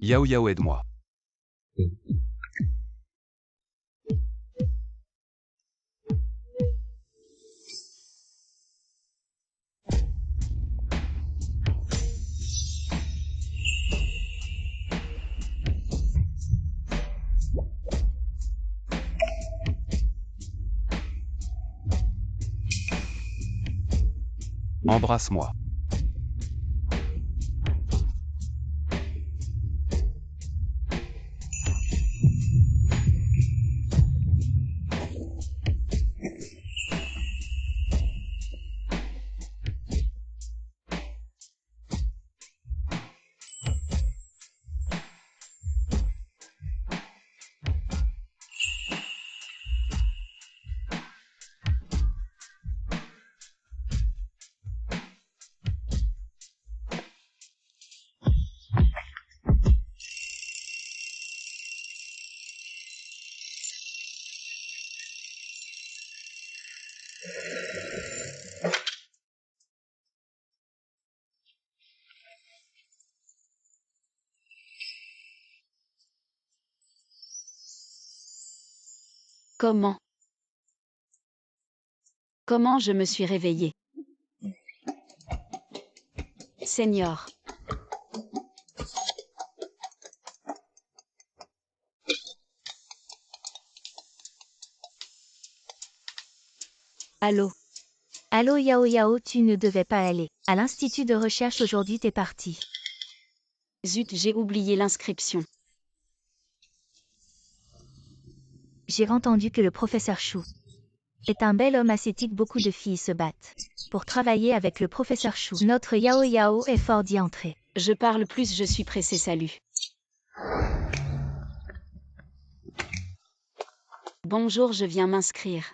Yao Yao, aide-moi. Embrasse-moi. Comment je me suis réveillée? Seigneur. Allô? Allô Yao Yao, tu ne devais pas aller à l'institut de recherche aujourd'hui, t'es parti. Zut, j'ai oublié l'inscription. J'ai entendu que le professeur Chou est un bel homme ascétique, beaucoup de filles se battent pour travailler avec le professeur Chou. Notre Yao Yao est fort d'y entrer. Je parle plus, je suis pressée, salut. Bonjour, je viens m'inscrire.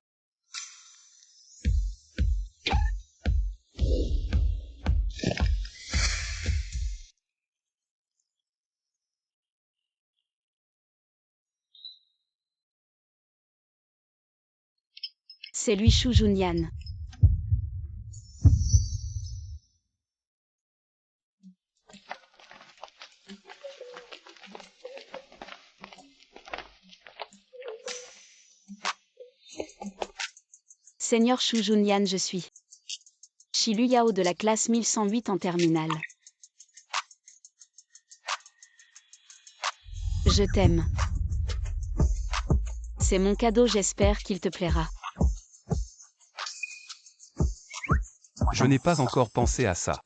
C'est lui, Shu Junyan. Seigneur Shu Junyan, je suis Shilu Yao de la classe 1108 en terminale. Je t'aime. C'est mon cadeau, j'espère qu'il te plaira. Je n'ai pas encore pensé à ça.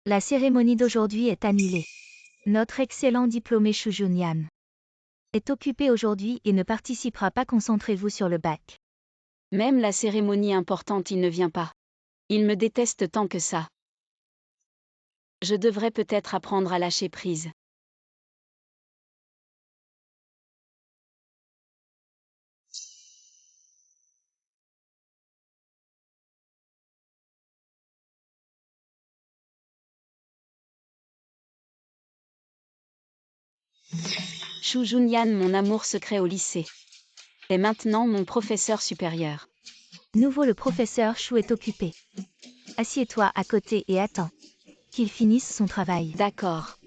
La cérémonie d'aujourd'hui est annulée. Notre excellent diplômé Shu Junyan est occupé aujourd'hui et ne participera pas. Concentrez-vous sur le bac. Même la cérémonie importante, il ne vient pas. Il me déteste tant que ça. Je devrais peut-être apprendre à lâcher prise. Shu Junyan, mon amour secret au lycée, est maintenant mon professeur supérieur. Nouveau, le professeur Chou est occupé. Assieds-toi à côté et attends qu'il finisse son travail. D'accord.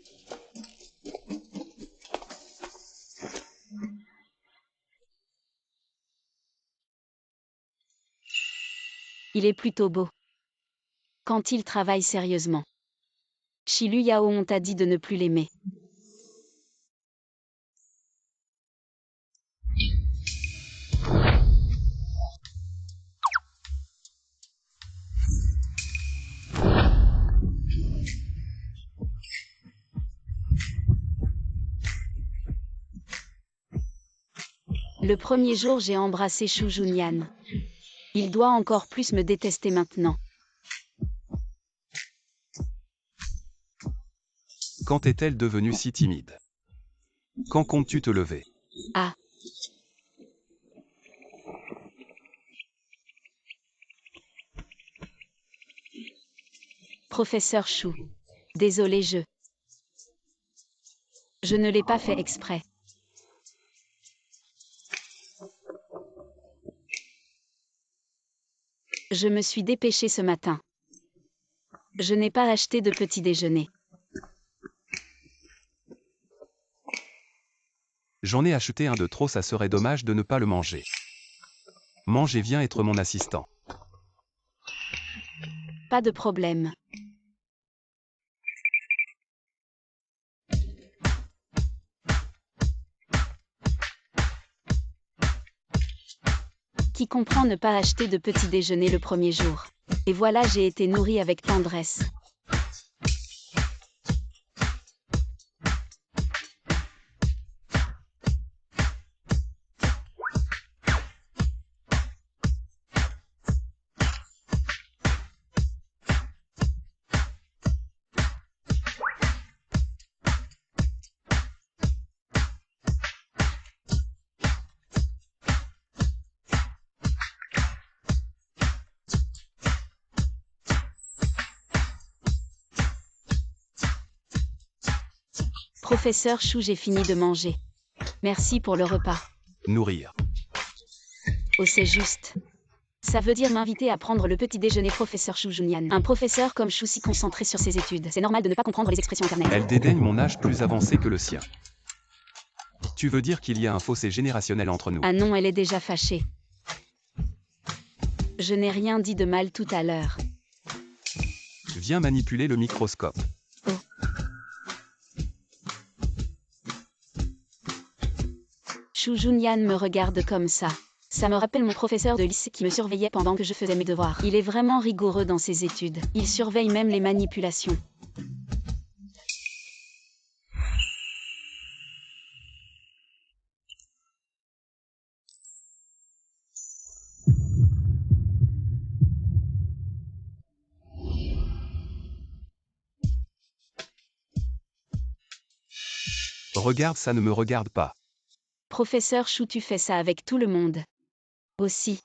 Il est plutôt beau quand il travaille sérieusement. Shilu Yao, on t'a dit de ne plus l'aimer. Le premier jour, j'ai embrassé Shu Junyan. Il doit encore plus me détester maintenant. Quand est-elle devenue si timide? Quand comptes-tu te lever? Ah. Professeur Chou. Désolé, je ne l'ai pas fait exprès. Je me suis dépêchée ce matin. Je n'ai pas acheté de petit déjeuner. J'en ai acheté un de trop, ça serait dommage de ne pas le manger. Mange et viens être mon assistant. Pas de problème. Qui comprend ne pas acheter de petit déjeuner le premier jour. Et voilà, j'ai été nourrie avec tendresse. Professeur Chou, j'ai fini de manger. Merci pour le repas. Nourrir. Oh, c'est juste. Ça veut dire m'inviter à prendre le petit déjeuner, professeur Chou Junian. Un professeur comme Chou si concentré sur ses études. C'est normal de ne pas comprendre les expressions internet. Elle dédaigne mon âge plus avancé que le sien. Tu veux dire qu'il y a un fossé générationnel entre nous? Ah non, elle est déjà fâchée. Je n'ai rien dit de mal tout à l'heure. Viens manipuler le microscope. Chou Junian me regarde comme ça. Ça me rappelle mon professeur de lycée qui me surveillait pendant que je faisais mes devoirs. Il est vraiment rigoureux dans ses études. Il surveille même les manipulations. Regarde, ça ne me regarde pas. Professeur Chou, tu fais ça avec tout le monde. Aussi.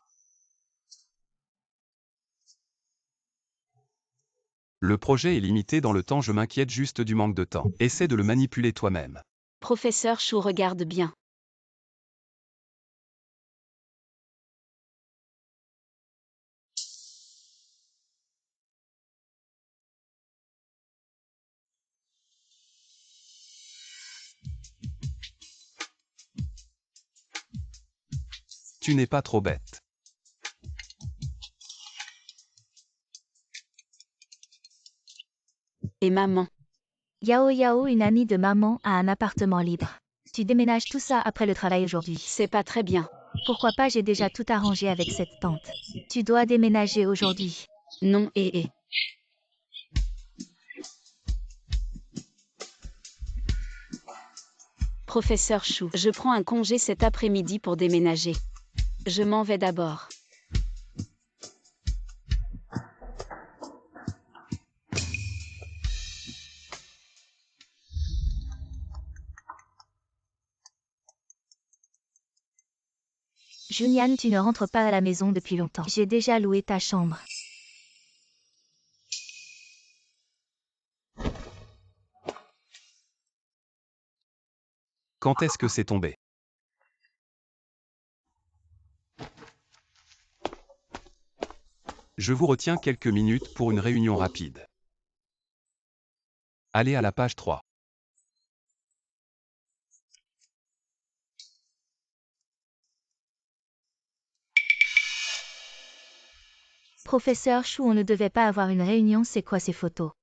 Le projet est limité dans le temps, je m'inquiète juste du manque de temps. Essaie de le manipuler toi-même. Professeur Chou, regarde bien. Tu n'es pas trop bête. Et maman. Yao Yao, une amie de maman, a un appartement libre. Tu déménages tout ça après le travail aujourd'hui. C'est pas très bien. Pourquoi pas, j'ai déjà tout arrangé avec cette tante. Tu dois déménager aujourd'hui. Non, Professeur Chou, je prends un congé cet après-midi pour déménager. Je m'en vais d'abord. Junian, tu ne rentres pas à la maison depuis longtemps. J'ai déjà loué ta chambre. Quand est-ce que c'est tombé? Je vous retiens quelques minutes pour une réunion rapide. Allez à la page 3. Professeur Chou, on ne devait pas avoir une réunion, c'est quoi ces photos?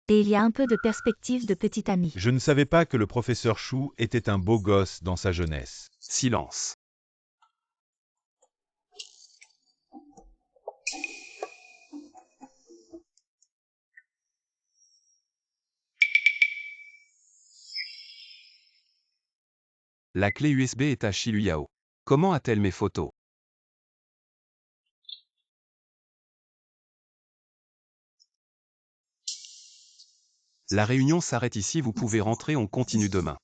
Et il y a un peu de perspective de petit ami. Je ne savais pas que le professeur Chou était un beau gosse dans sa jeunesse. Silence. La clé USB est à Shilu Yao. Comment a-t-elle mes photos? La réunion s'arrête ici, vous pouvez rentrer, on continue demain.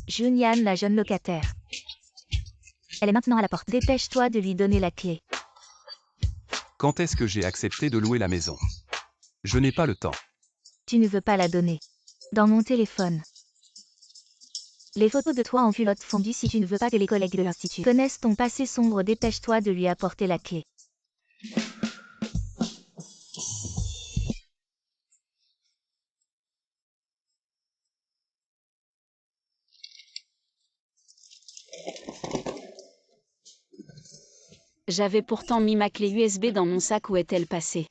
Junian, la jeune locataire. Elle est maintenant à la porte. Dépêche-toi de lui donner la clé. Quand est-ce que j'ai accepté de louer la maison? Je n'ai pas le temps. Tu ne veux pas la donner. Dans mon téléphone. Les photos de toi en culotte fondue si tu ne veux pas que les collègues de l'institut connaissent ton passé sombre, dépêche-toi de lui apporter la clé. J'avais pourtant mis ma clé USB dans mon sac, où est-elle passée?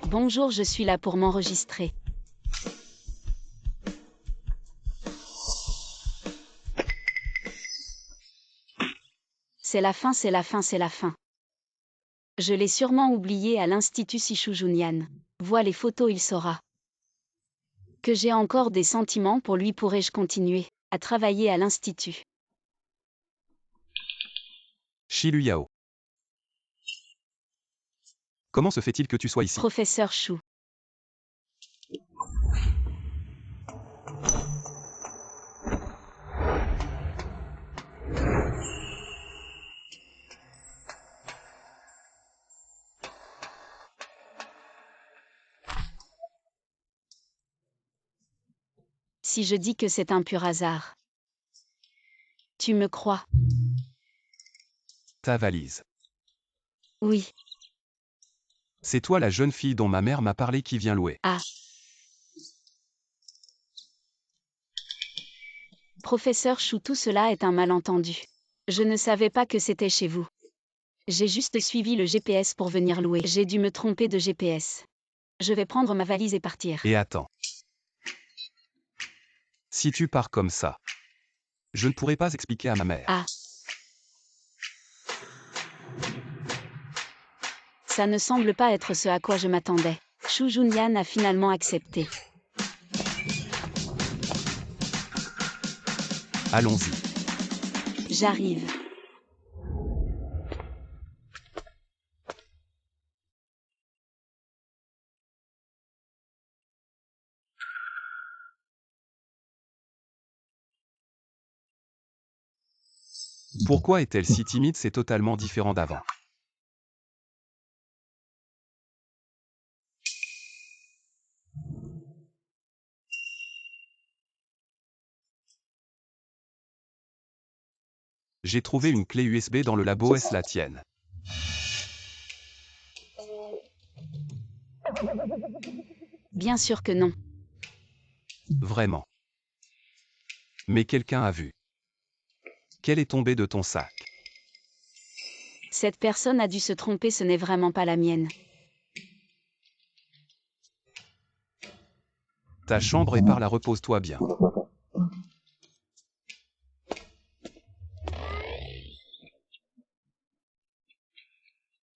Bonjour, je suis là pour m'enregistrer. C'est la fin, c'est la fin, c'est la fin. Je l'ai sûrement oublié à l'Institut Sichujunyan. Vois les photos, il saura que j'ai encore des sentiments pour lui. Pourrais-je continuer à travailler à l'Institut? Shilu Yao. Comment se fait-il que tu sois ici? Professeur Chou. Si je dis que c'est un pur hasard, tu me crois? Ta valise. Oui. C'est toi la jeune fille dont ma mère m'a parlé qui vient louer. Ah. Professeur Chou, tout cela est un malentendu. Je ne savais pas que c'était chez vous. J'ai juste suivi le GPS pour venir louer. J'ai dû me tromper de GPS. Je vais prendre ma valise et partir. Et attends. Si tu pars comme ça, je ne pourrai pas expliquer à ma mère. Ah. Ça ne semble pas être ce à quoi je m'attendais. Chou Junyan a finalement accepté. Allons-y. J'arrive. Pourquoi est-elle si timide? C'est totalement différent d'avant. J'ai trouvé une clé USB dans le labo, est-ce la tienne? Bien sûr que non. Vraiment. Mais quelqu'un a vu. Qu'elle est tombée de ton sac. Cette personne a dû se tromper, ce n'est vraiment pas la mienne. Ta chambre est par là, repose-toi bien.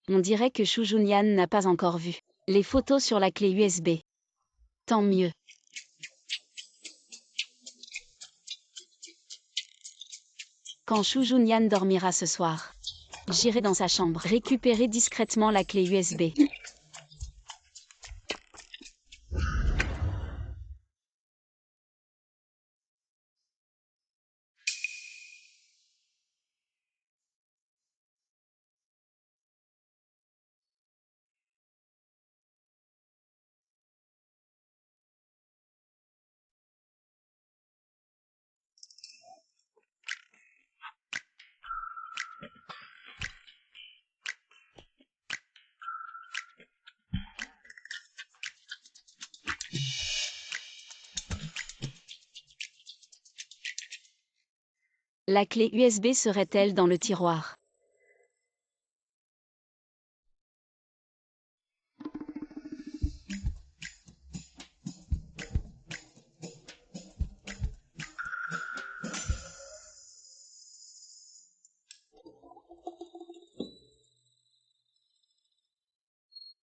On dirait que Chou Junyan n'a pas encore vu les photos sur la clé USB. Tant mieux. Quand Chou Junyan dormira ce soir, j'irai dans sa chambre récupérer discrètement la clé USB. La clé USB serait-elle dans le tiroir?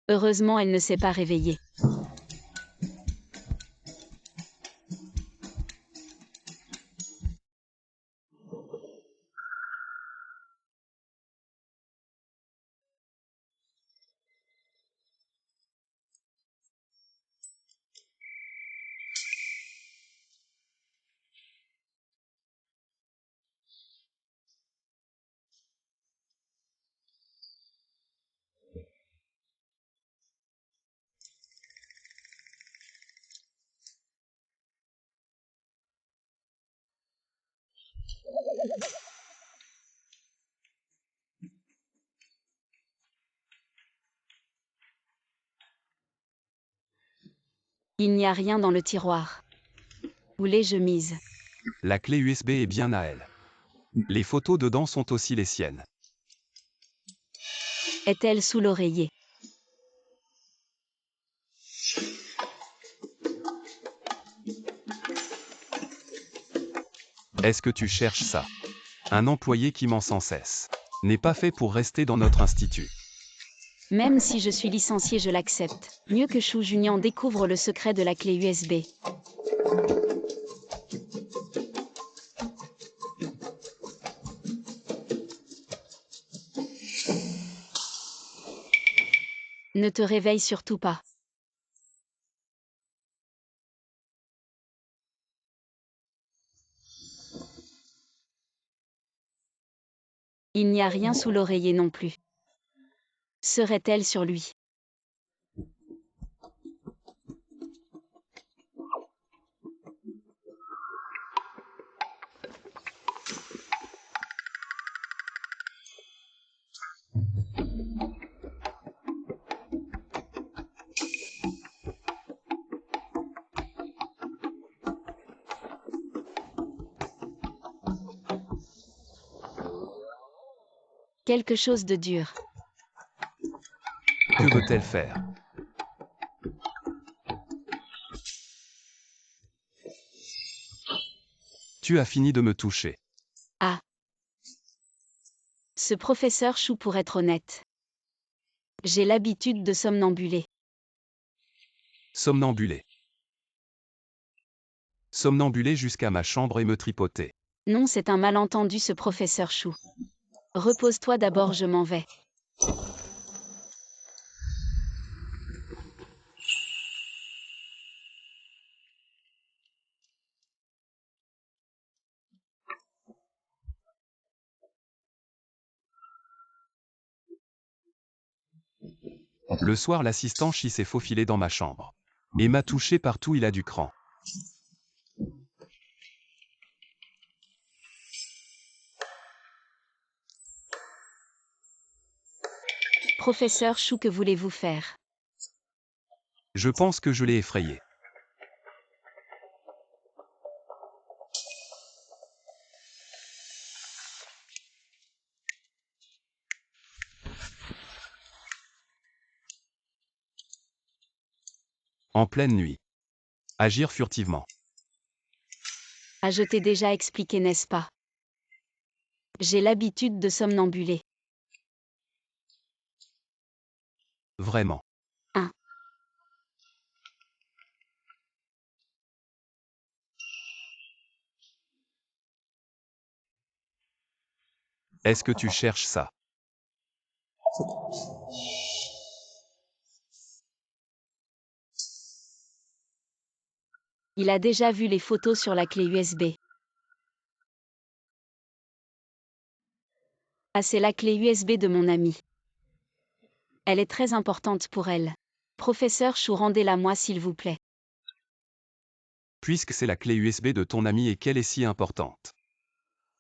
Heureusement, elle ne s'est pas réveillée. Il n'y a rien dans le tiroir. Où l'ai-je mise? La clé USB est bien à elle. Les photos dedans sont aussi les siennes. Est-elle sous l'oreiller? Est-ce que tu cherches ça? Un employé qui ment sans cesse n'est pas fait pour rester dans notre institut. Même si je suis licencié, je l'accepte. Mieux que Shu Junyan découvre le secret de la clé USB. Ne te réveille surtout pas. Il n'y a rien sous l'oreiller non plus. Serait-elle sur lui? Quelque chose de dur. Que veut-elle faire? Tu as fini de me toucher. Ah. Ce professeur Chou, pour être honnête. J'ai l'habitude de somnambuler. Somnambulé. Somnambulé jusqu'à ma chambre et me tripoter. Non, c'est un malentendu, ce professeur Chou. Repose-toi d'abord, je m'en vais. Le soir, l'assistant Chi s'est faufilé dans ma chambre. Et m'a touché partout, il a du cran. Professeur Chou, que voulez-vous faire? Je pense que je l'ai effrayé. En pleine nuit. Agir furtivement. Ah, je t'ai déjà expliqué, n'est-ce pas? J'ai l'habitude de somnambuler. Vraiment. Hein. Est-ce que tu cherches ça? Il a déjà vu les photos sur la clé USB. Ah, c'est la clé USB de mon amie. Elle est très importante pour elle. Professeur Chou, rendez-la-moi s'il vous plaît. Puisque c'est la clé USB de ton ami et qu'elle est si importante.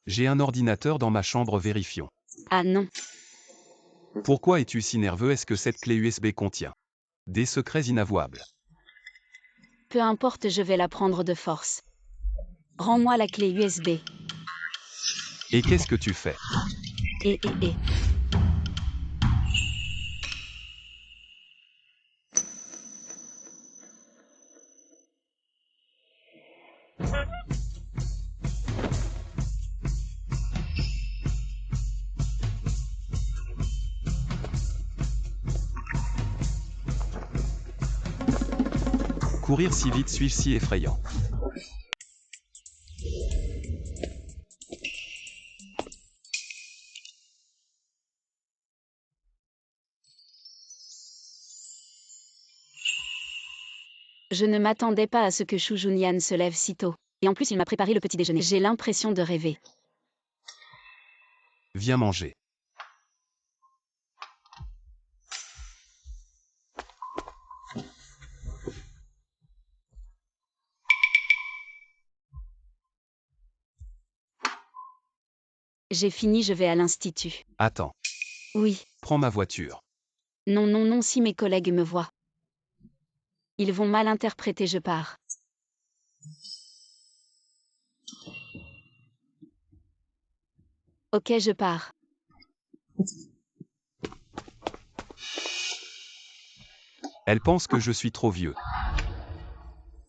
J'ai un ordinateur dans ma chambre, vérifions. Ah non. Pourquoi es-tu si nerveux? Est-ce que cette clé USB contient des secrets inavouables? Peu importe, je vais la prendre de force. Rends-moi la clé USB. Et qu'est-ce que tu fais? Et. Courir si vite, suis-je si effrayant? Je ne m'attendais pas à ce que Shu Junyan se lève si tôt. Et en plus, il m'a préparé le petit déjeuner. J'ai l'impression de rêver. Viens manger. J'ai fini, je vais à l'institut. Attends, Oui. prends ma voiture. Non, non, non, si mes collègues me voient. Ils vont mal interpréter, je pars. Ok, je pars. Elle pense que je suis trop vieux.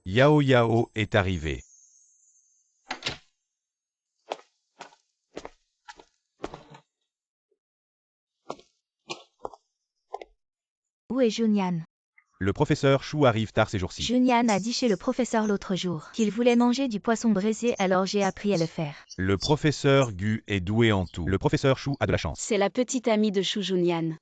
Yao Yao est arrivé. Où est Junyan? Le professeur Chou arrive tard ces jours-ci. Junyan a dit chez le professeur l'autre jour qu'il voulait manger du poisson braisé, alors j'ai appris à le faire. Le professeur Gu est doué en tout. Le professeur Chou a de la chance. C'est la petite amie de Shu Junyan.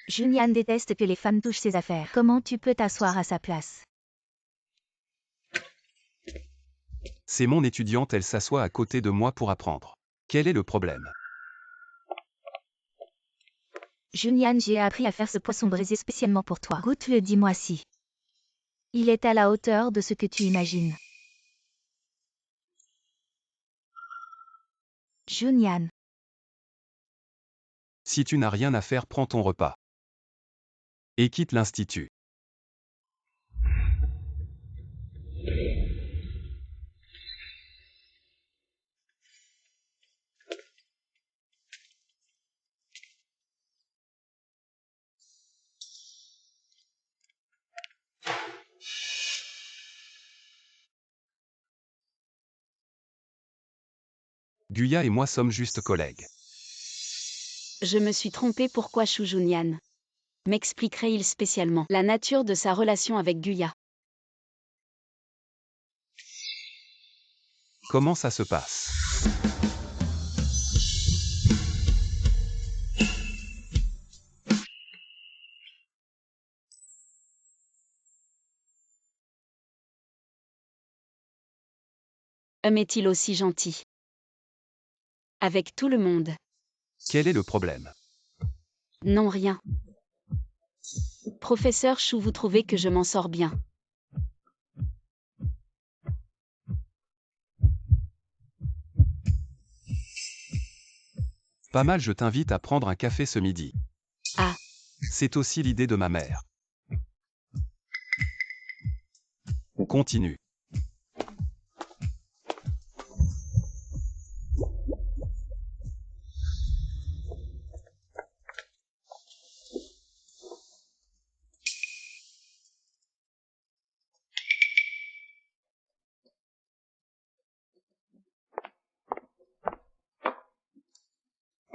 Junyan déteste que les femmes touchent ses affaires. Comment tu peux t'asseoir à sa place? C'est mon étudiante, elle s'assoit à côté de moi pour apprendre. Quel est le problème? Junyan, j'ai appris à faire ce poisson braisé spécialement pour toi. Goûte-le, dis-moi si. Il est à la hauteur de ce que tu imagines. Junyan. Si tu n'as rien à faire, prends ton repas. Et quitte l'institut. Guya et moi sommes juste collègues. Je me suis trompée, pourquoi Shu Junyan? M'expliquerait-il spécialement la nature de sa relation avec Guya? Comment ça se passe? Est-il aussi gentil? Avec tout le monde. Quel est le problème? Non, rien. Professeur Chou, vous trouvez que je m'en sors bien? Pas mal, je t'invite à prendre un café ce midi. Ah. C'est aussi l'idée de ma mère. Continue.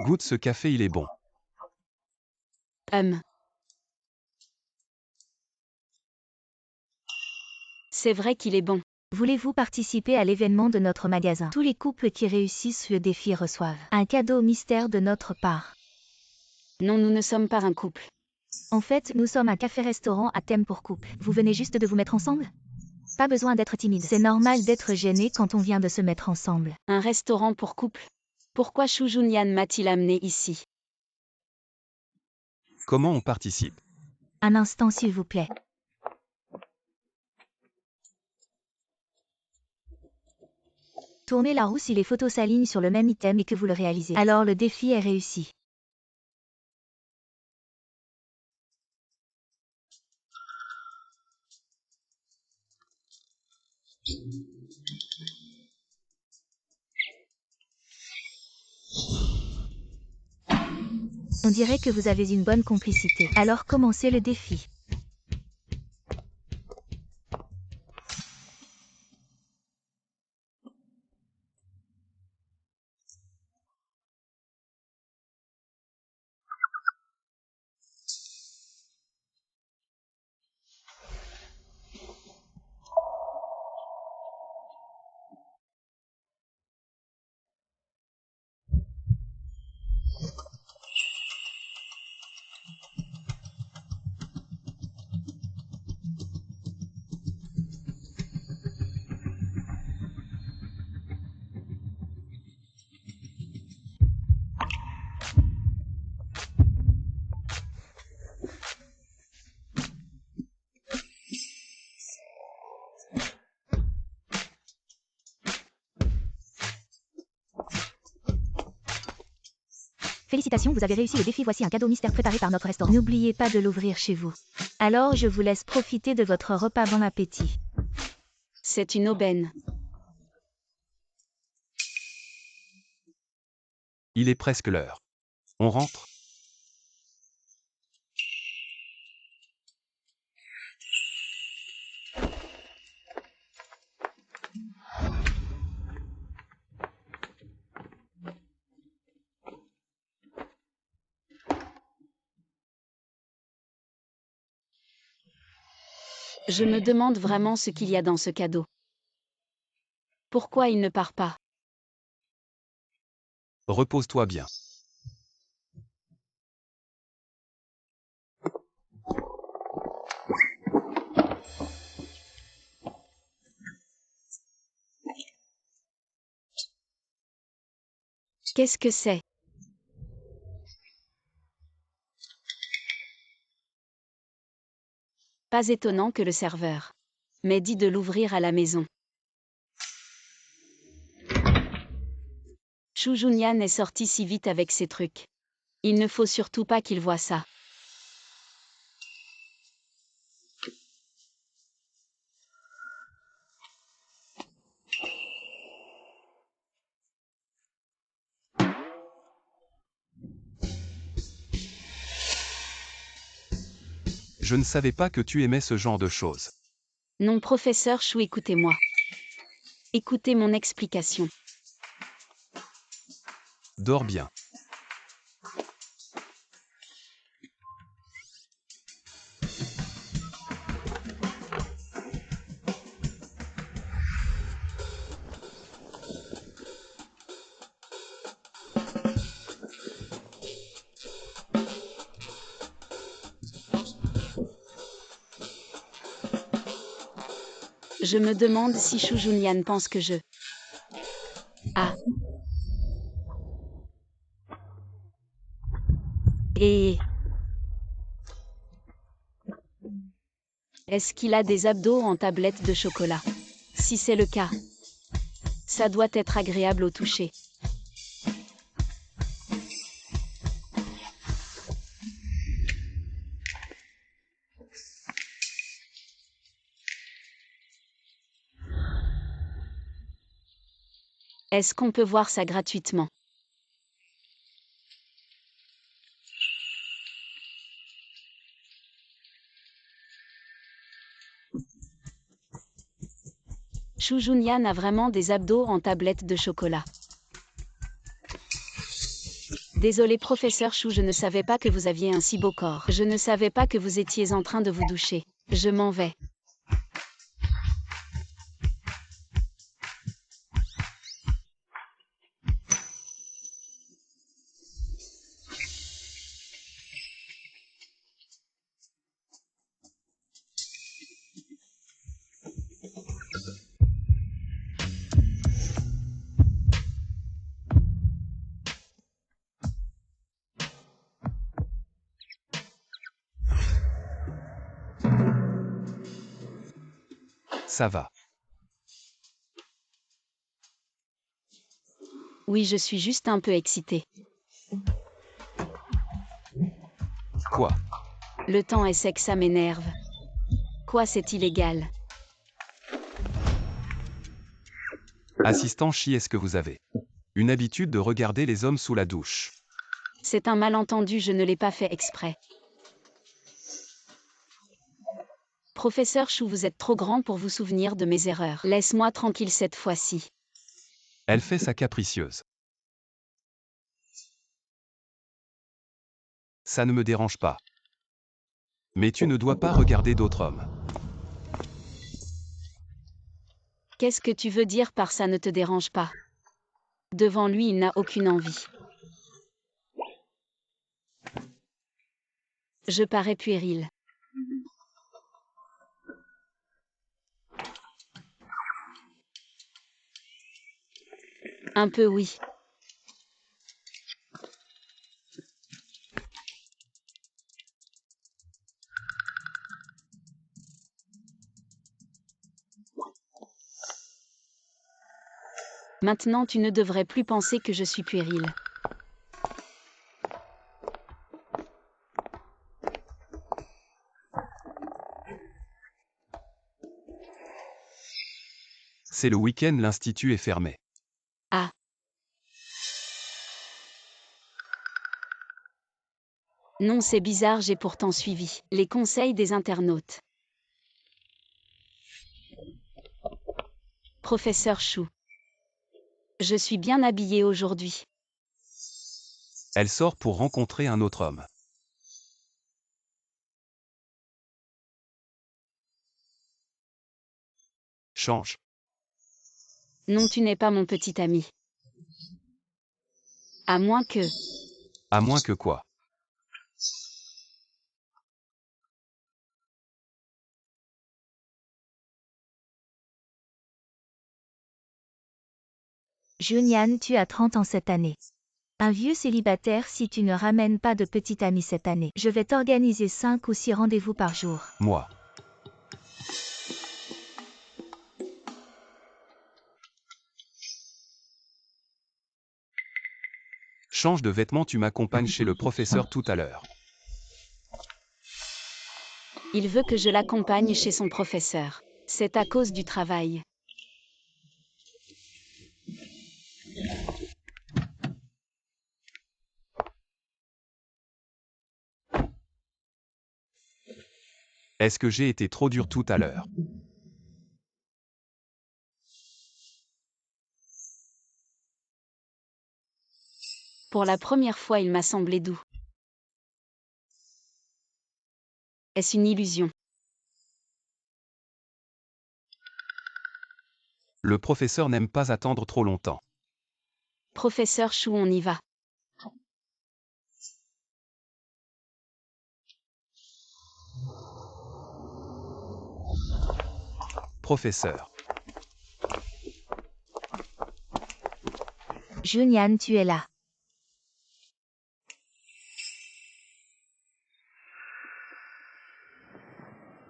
Goûte ce café, il est bon. C'est vrai qu'il est bon. Voulez-vous participer à l'événement de notre magasin? Tous les couples qui réussissent le défi reçoivent un cadeau mystère de notre part. Non, nous ne sommes pas un couple. En fait, nous sommes un café-restaurant à thème pour couple. Vous venez juste de vous mettre ensemble? Pas besoin d'être timide. C'est normal d'être gêné quand on vient de se mettre ensemble. Un restaurant pour couple? Pourquoi Shu Junyan m'a-t-il amené ici? Comment on participe? Un instant s'il vous plaît. Tournez la roue si les photos s'alignent sur le même item et que vous le réalisez. Alors le défi est réussi. On dirait que vous avez une bonne complicité. Alors commencez le défi. Félicitations, vous avez réussi le défi. Voici un cadeau mystère préparé par notre restaurant. N'oubliez pas de l'ouvrir chez vous. Alors je vous laisse profiter de votre repas. Bon appétit. C'est une aubaine. Il est presque l'heure. On rentre? Je me demande vraiment ce qu'il y a dans ce cadeau. Pourquoi il ne part pas? Repose-toi bien. Qu'est-ce que c'est? Pas étonnant que le serveur m'ait dit de l'ouvrir à la maison. Shu Junyan est sorti si vite avec ses trucs. Il ne faut surtout pas qu'il voie ça. Je ne savais pas que tu aimais ce genre de choses. Non, professeur Shu, écoutez-moi. Écoutez mon explication. Dors bien. Je me demande si Shu Junyan pense que je... Ah. Et... Est-ce qu'il a des abdos en tablette de chocolat? Si c'est le cas, ça doit être agréable au toucher. Est-ce qu'on peut voir ça gratuitement? Shu Junyan a vraiment des abdos en tablette de chocolat. Désolé professeur Shu, je ne savais pas que vous aviez un si beau corps. Je ne savais pas que vous étiez en train de vous doucher. Je m'en vais. Ça va. Oui, je suis juste un peu excitée. Quoi? Le temps est sec, ça m'énerve. Quoi, c'est illégal? Assistant Chi, est-ce que vous avez une habitude de regarder les hommes sous la douche? C'est un malentendu, je ne l'ai pas fait exprès. Professeur Shu, vous êtes trop grand pour vous souvenir de mes erreurs. Laisse-moi tranquille cette fois-ci. Elle fait sa capricieuse. Ça ne me dérange pas. Mais tu ne dois pas regarder d'autres hommes. Qu'est-ce que tu veux dire par ça ne te dérange pas? Devant lui, il n'a aucune envie. Je parais puéril. Un peu oui. Maintenant tu ne devrais plus penser que je suis puéril. C'est le week-end, l'institut est fermé. Ah. Non, c'est bizarre, j'ai pourtant suivi les conseils des internautes. Professeur Chou. Je suis bien habillée aujourd'hui. Elle sort pour rencontrer un autre homme. Change. Non, tu n'es pas mon petit ami. À moins que... À moins que quoi? Junyan, tu as 30 ans cette année. Un vieux célibataire si tu ne ramènes pas de petit ami cette année. Je vais t'organiser 5 ou 6 rendez-vous par jour. Moi. Change de vêtements, tu m'accompagnes chez le professeur tout à l'heure. Il veut que je l'accompagne chez son professeur. C'est à cause du travail. Est-ce que j'ai été trop dur tout à l'heure? Pour la première fois, il m'a semblé doux. Est-ce une illusion? Le professeur n'aime pas attendre trop longtemps. Professeur Chou, on y va. Professeur. Junyan, tu es là.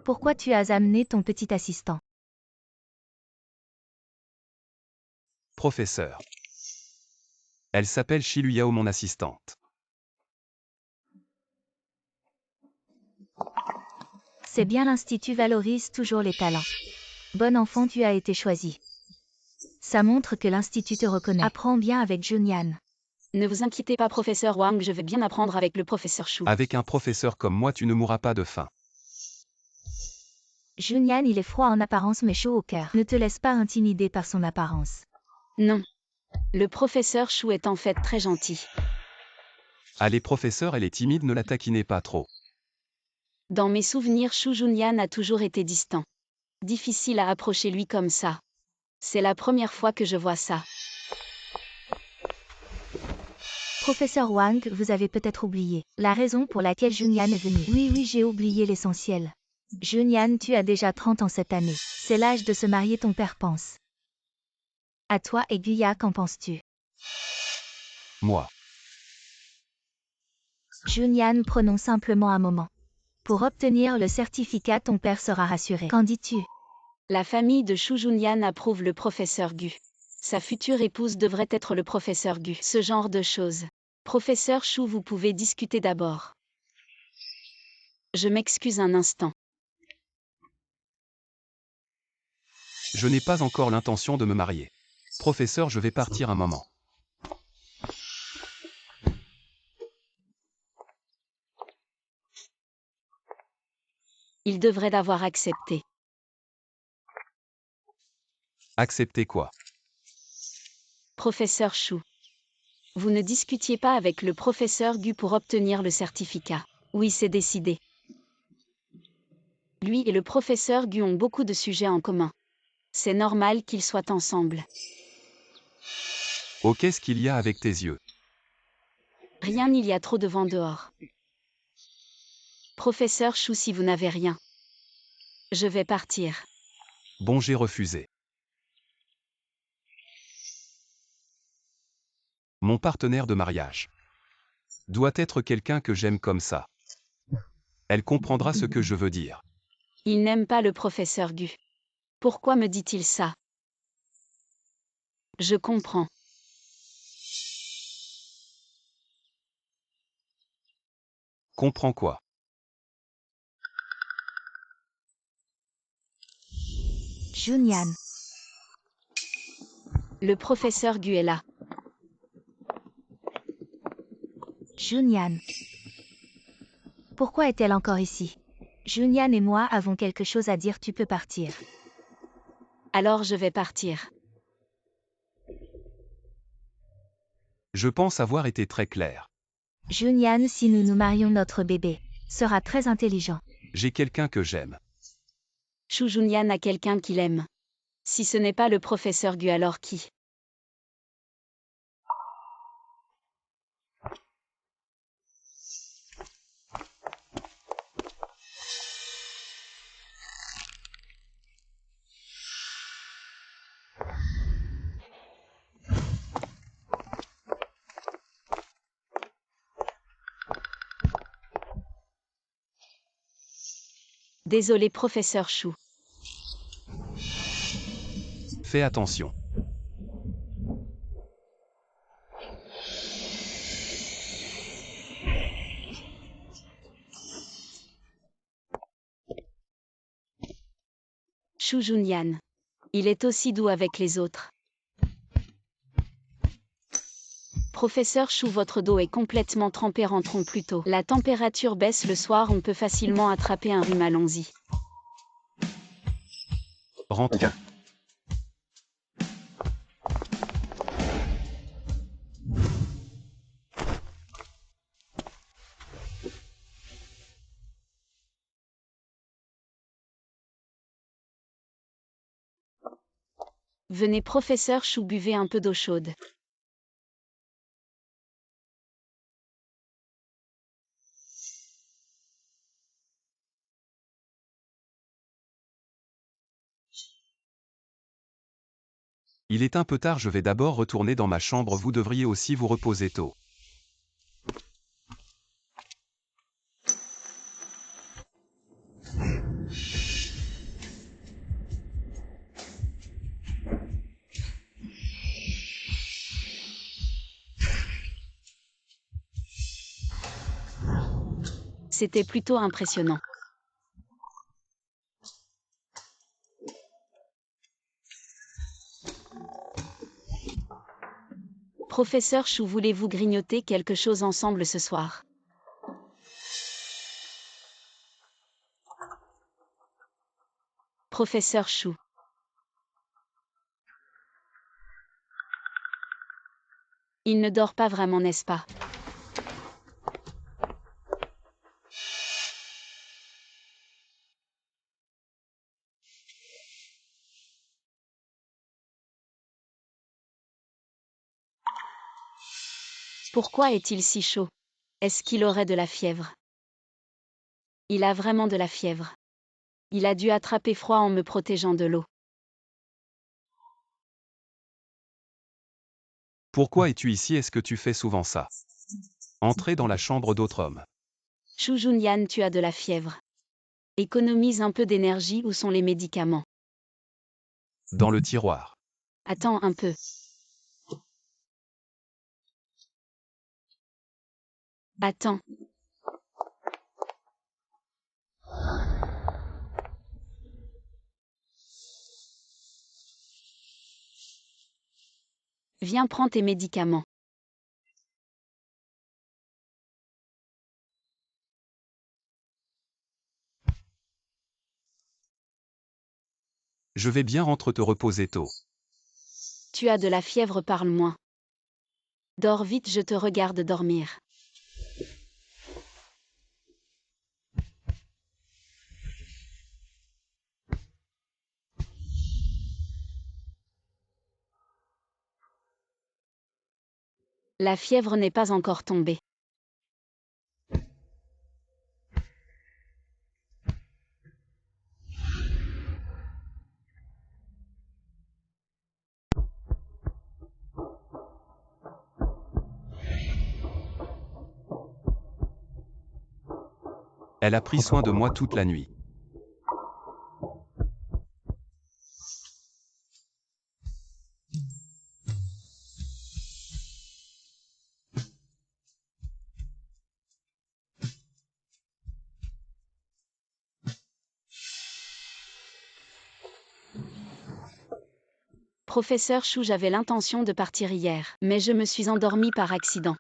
Pourquoi tu as amené ton petit assistant? Professeur. Elle s'appelle Shiluyao, mon assistante. C'est bien, l'institut valorise toujours les talents. Bon enfant, tu as été choisi. Ça montre que l'institut te reconnaît. Apprends bien avec Junyan. Ne vous inquiétez pas, professeur Wang, je vais bien apprendre avec le professeur Chou. Avec un professeur comme moi, tu ne mourras pas de faim. Junyan, il est froid en apparence mais chaud au cœur. Ne te laisse pas intimider par son apparence. Non. Le professeur Chou est en fait très gentil. Allez, professeur, elle est timide, ne la taquinez pas trop. Dans mes souvenirs, Chou Junyan a toujours été distant. Difficile à approcher lui comme ça. C'est la première fois que je vois ça. Professeur Wang, vous avez peut-être oublié la raison pour laquelle Junyan est venu. Oui, j'ai oublié l'essentiel. Junyan, tu as déjà 30 ans cette année. C'est l'âge de se marier, ton père pense. À toi et Guya, qu'en penses-tu? Moi. Junyan, prenons simplement un moment. Pour obtenir le certificat, ton père sera rassuré. Qu'en dis-tu? La famille de Chou Junyan approuve le professeur Gu. Sa future épouse devrait être le professeur Gu. Ce genre de choses. Professeur Chou, vous pouvez discuter d'abord. Je m'excuse un instant. Je n'ai pas encore l'intention de me marier. Professeur, je vais partir un moment. Il devrait d'avoir accepté. Accepter quoi? Professeur Chou. Vous ne discutiez pas avec le professeur Gu pour obtenir le certificat. Oui, c'est décidé. Lui et le professeur Gu ont beaucoup de sujets en commun. C'est normal qu'ils soient ensemble. Oh, qu'est-ce qu'il y a avec tes yeux? Rien, il y a trop de vent dehors. Professeur Chou, si vous n'avez rien. Je vais partir. Bon, j'ai refusé. Mon partenaire de mariage doit être quelqu'un que j'aime comme ça. Elle comprendra ce que je veux dire. Il n'aime pas le professeur Gu. Pourquoi me dit-il ça? Je comprends. Comprends quoi? Junyan. Le professeur Gu est là. Junyan. Pourquoi est-elle encore ici? Junyan et moi avons quelque chose à dire, tu peux partir. Alors je vais partir. Je pense avoir été très clair. Junyan, si nous nous marions, notre bébé sera très intelligent. J'ai quelqu'un que j'aime. Shu Junyan a quelqu'un qu'il aime. Si ce n'est pas le professeur Gu, alors qui? Désolé professeur Shu. Fais attention. Shu Junyan. Il est aussi doux avec les autres. Professeur Shu, votre dos est complètement trempé, rentrons plus tôt. La température baisse le soir, on peut facilement attraper un rhume, allons-y. Rentrons. Venez professeur Shu, buvez un peu d'eau chaude. Il est un peu tard, je vais d'abord retourner dans ma chambre, vous devriez aussi vous reposer tôt. C'était plutôt impressionnant. Professeur Shu, voulez-vous grignoter quelque chose ensemble ce soir? Professeur Shu. Il ne dort pas vraiment, n'est-ce pas? Pourquoi est-il si chaud? Est-ce qu'il aurait de la fièvre? Il a vraiment de la fièvre. Il a dû attraper froid en me protégeant de l'eau. Pourquoi es-tu ici? Est-ce que tu fais souvent ça? Entrer dans la chambre d'autres hommes. Shu Junyan, tu as de la fièvre. Économise un peu d'énergie, où sont les médicaments? Dans le tiroir. Attends un peu. Attends. Viens, prends tes médicaments. Je vais bien, rentre te reposer tôt. Tu as de la fièvre, parle moins. Dors vite, je te regarde dormir. La fièvre n'est pas encore tombée. Elle a pris soin de moi toute la nuit. Professeur Chou, j'avais l'intention de partir hier, mais je me suis endormie par accident.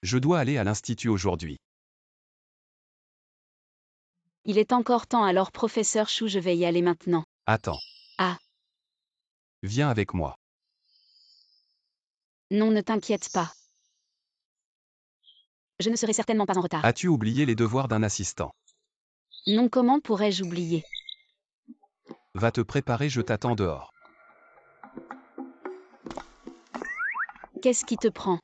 Je dois aller à l'institut aujourd'hui. Il est encore temps, alors professeur Chou, je vais y aller maintenant. Attends. Ah. Viens avec moi. Non, ne t'inquiète pas. Je ne serai certainement pas en retard. As-tu oublié les devoirs d'un assistant? Non, comment pourrais-je oublier? Va te préparer, je t'attends dehors. Qu'est-ce qui te prend?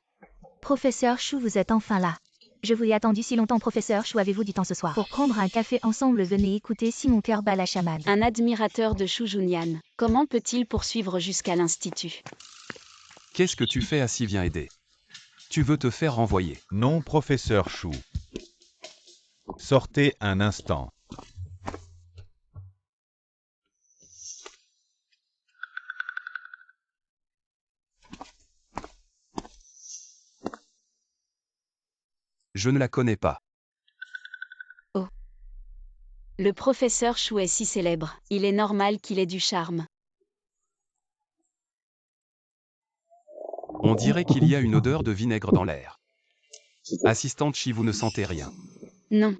Professeur Chou, vous êtes enfin là. Je vous ai attendu si longtemps, professeur Chou, avez-vous du temps ce soir? Pour prendre un café ensemble, venez écouter si mon cœur bat la chamade. Un admirateur de Chou Junian. Comment peut-il poursuivre jusqu'à l'institut? Qu'est-ce que tu fais assis? Viens aider. Tu veux te faire renvoyer? Non, professeur Chou. Sortez un instant. Je ne la connais pas. Le professeur Chou est si célèbre. Il est normal qu'il ait du charme. On dirait qu'il y a une odeur de vinaigre dans l'air. Assistante Chi, vous ne sentez rien? Non.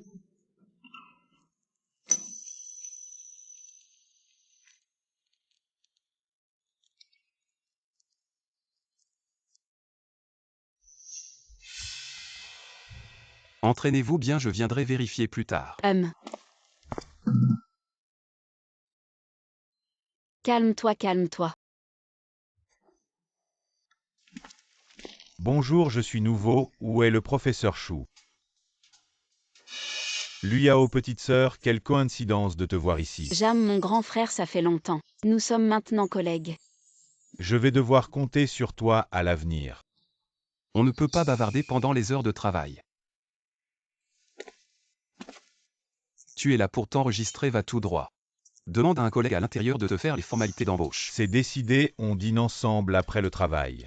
Entraînez-vous bien, je viendrai vérifier plus tard. Calme-toi, calme-toi. Bonjour, je suis nouveau. Où est le professeur Chou? Luyao, petite sœur, quelle coïncidence de te voir ici. Jam, mon grand frère, ça fait longtemps. Nous sommes maintenant collègues. Je vais devoir compter sur toi à l'avenir. On ne peut pas bavarder pendant les heures de travail. Tu es là pour t'enregistrer, va tout droit. Demande à un collègue à l'intérieur de te faire les formalités d'embauche. C'est décidé, on dîne ensemble après le travail.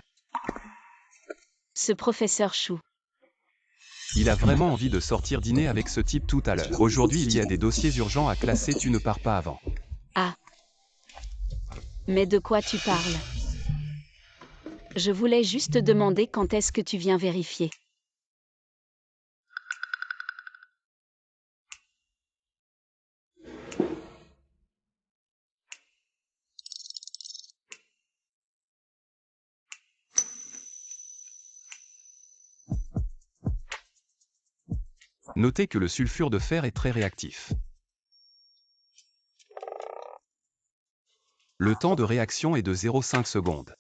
Ce professeur Chou. Il a vraiment envie de sortir dîner avec ce type tout à l'heure. Aujourd'hui, il y a des dossiers urgents à classer, tu ne pars pas avant. Ah. Mais de quoi tu parles? Je voulais juste te demander quand est-ce que tu viens vérifier. Notez que le sulfure de fer est très réactif. Le temps de réaction est de 0,5 secondes.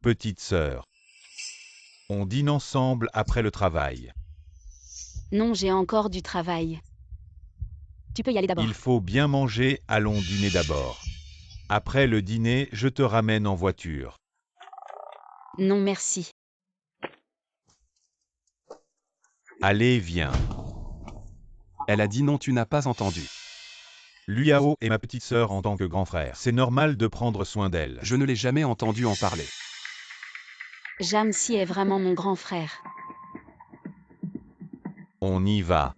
Petite sœur. On dîne ensemble après le travail. Non, j'ai encore du travail. Tu peux y aller d'abord. Il faut bien manger, allons dîner d'abord. Après le dîner, je te ramène en voiture. Non, merci. Allez, viens. Elle a dit non, tu n'as pas entendu. Luyao est ma petite sœur en tant que grand frère. C'est normal de prendre soin d'elle. Je ne l'ai jamais entendu en parler. Jam si est vraiment mon grand frère. On y va.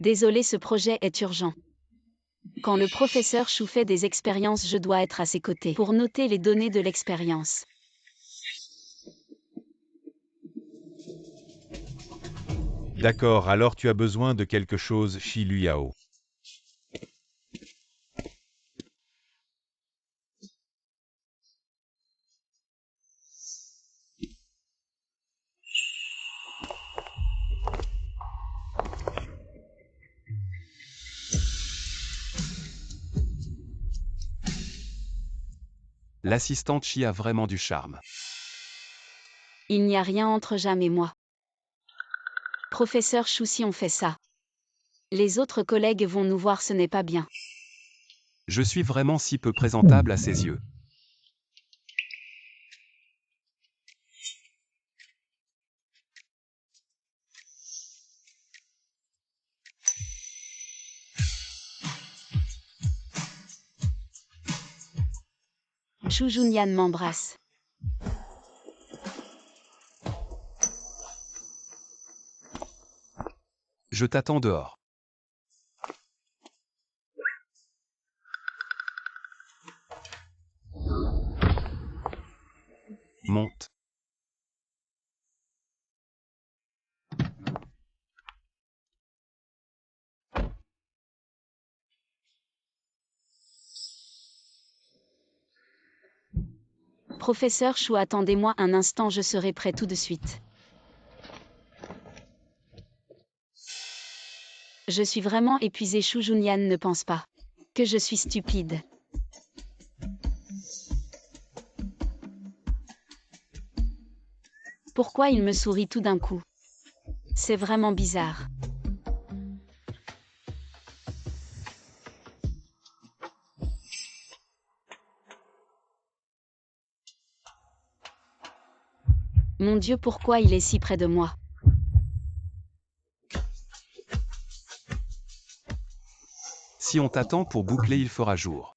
Désolé, ce projet est urgent. Quand le professeur Chou fait des expériences, je dois être à ses côtés pour noter les données de l'expérience. D'accord, alors tu as besoin de quelque chose chez Luyao. L'assistante Chi a vraiment du charme. Il n'y a rien entre Jam et moi. Professeur Chou, si on fait ça, les autres collègues vont nous voir, ce n'est pas bien. Je suis vraiment si peu présentable à ses yeux. Shu Junyan m'embrasse. Je t'attends dehors. Monte. Professeur Shu, attendez-moi un instant, je serai prêt tout de suite. Je suis vraiment épuisé. Shu Junyan ne pense pas que je suis stupide. Pourquoi il me sourit tout d'un coup? C'est vraiment bizarre. Mon Dieu, pourquoi il est si près de moi? Si on t'attend pour boucler, il fera jour.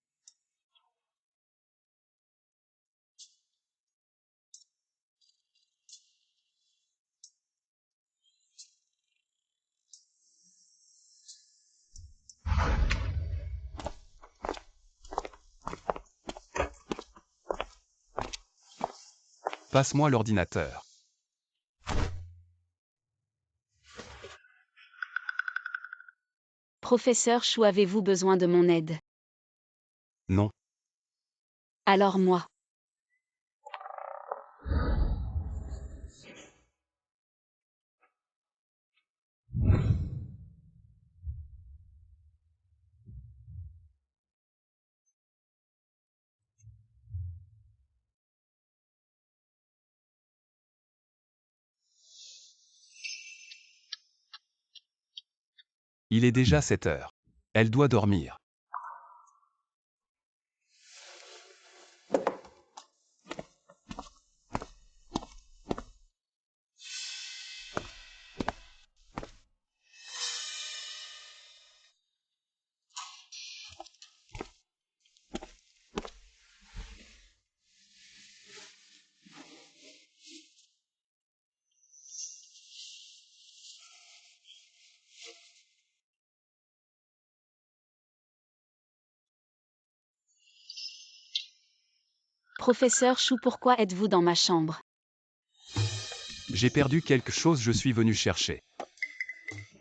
Passe-moi l'ordinateur. Professeur Shu, avez-vous besoin de mon aide? Non. Alors moi. Il est déjà 7 heures. Elle doit dormir. Professeur Shu, pourquoi êtes-vous dans ma chambre? J'ai perdu quelque chose, je suis venu chercher.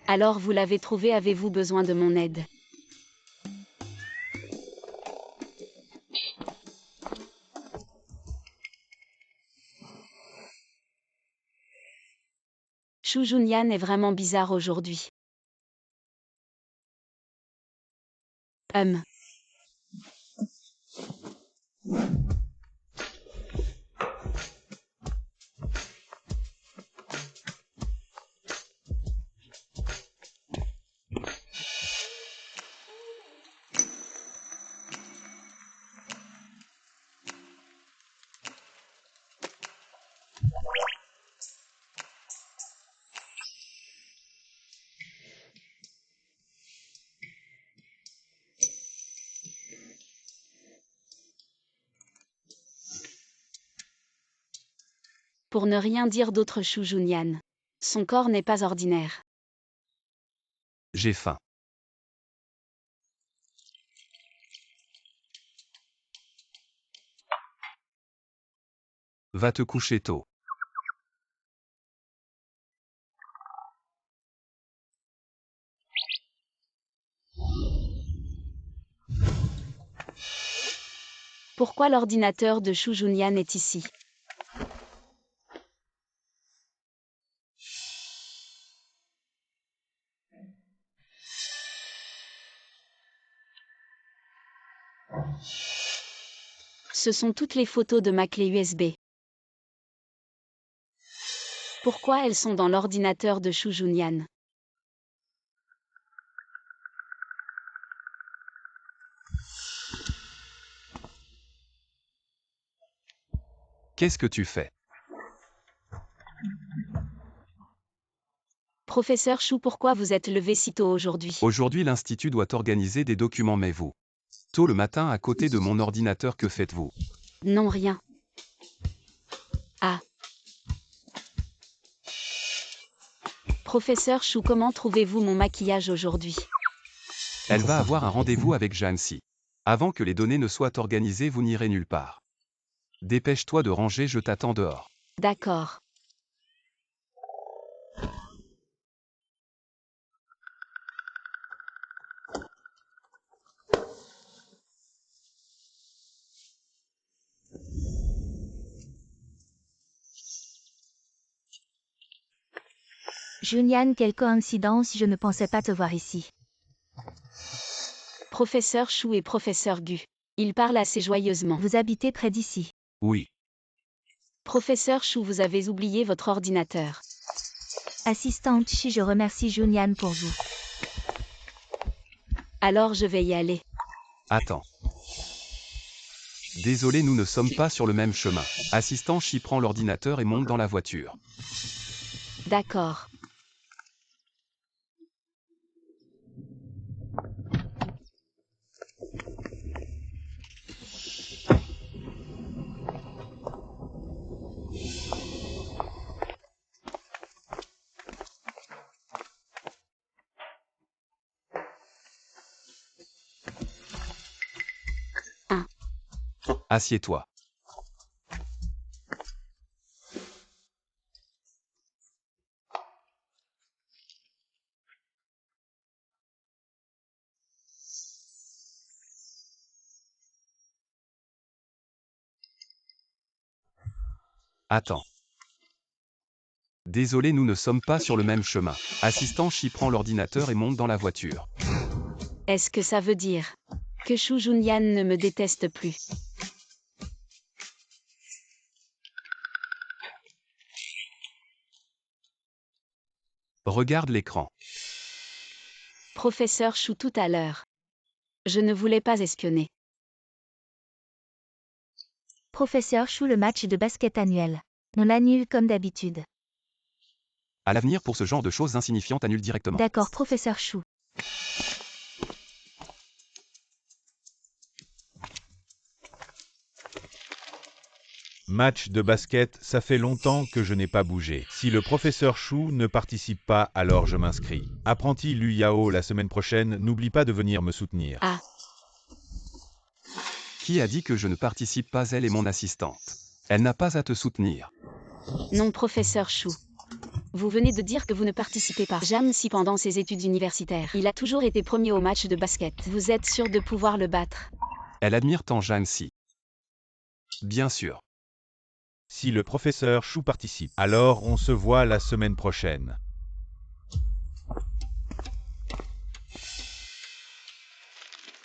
Alors vous l'avez trouvé, avez-vous besoin de mon aide? Shu Junyan est vraiment bizarre aujourd'hui. Pour ne rien dire d'autre, Shu Junyan. Son corps n'est pas ordinaire. J'ai faim. Va te coucher tôt. Pourquoi l'ordinateur de Shu Junyan est ici? Ce sont toutes les photos de ma clé USB. Pourquoi elles sont dans l'ordinateur de Shu Junyan? Qu'est-ce que tu fais? Professeur Shu, pourquoi vous êtes levé si tôt aujourd'hui? Aujourd'hui, l'Institut doit organiser des documents, mais vous. Tôt le matin à côté de mon ordinateur, que faites-vous? Non, rien. Ah. Professeur Chou, comment trouvez-vous mon maquillage aujourd'hui? Elle va avoir un rendez-vous avec Jeanne-Si. Avant que les données ne soient organisées, vous n'irez nulle part. Dépêche-toi de ranger, je t'attends dehors. D'accord. Junyan, quelle coïncidence, je ne pensais pas te voir ici. Professeur Chou et Professeur Gu. Ils parlent assez joyeusement. Vous habitez près d'ici. Oui. Professeur Chou, vous avez oublié votre ordinateur. Assistante Chi, je remercie Junyan pour vous. Alors je vais y aller. Attends. Désolé, nous ne sommes pas sur le même chemin. Assistant Chi prend l'ordinateur et monte dans la voiture. D'accord. Assieds-toi. Attends. Désolé, nous ne sommes pas sur le même chemin. Assistant Chi prend l'ordinateur et monte dans la voiture. Est-ce que ça veut dire que Chou Junyan ne me déteste plus? Regarde l'écran. Professeur Chou, tout à l'heure. Je ne voulais pas espionner. Professeur Chou, le match de basket annuel. On l'annule comme d'habitude. À l'avenir, pour ce genre de choses insignifiantes, annule directement. D'accord, Professeur Chou. Match de basket, ça fait longtemps que je n'ai pas bougé. Si le professeur Chou ne participe pas, alors je m'inscris. Apprenti Lu Yao, la semaine prochaine, n'oublie pas de venir me soutenir. Ah. Qui a dit que je ne participe pas? Elle est mon assistante. Elle n'a pas à te soutenir. Non, Professeur Chou. Vous venez de dire que vous ne participez pas. Jeanne-Si pendant ses études universitaires. Il a toujours été premier au match de basket. Vous êtes sûr de pouvoir le battre? Elle admire tant Jeanne-Si. Bien sûr. Si le professeur Chou participe, alors on se voit la semaine prochaine.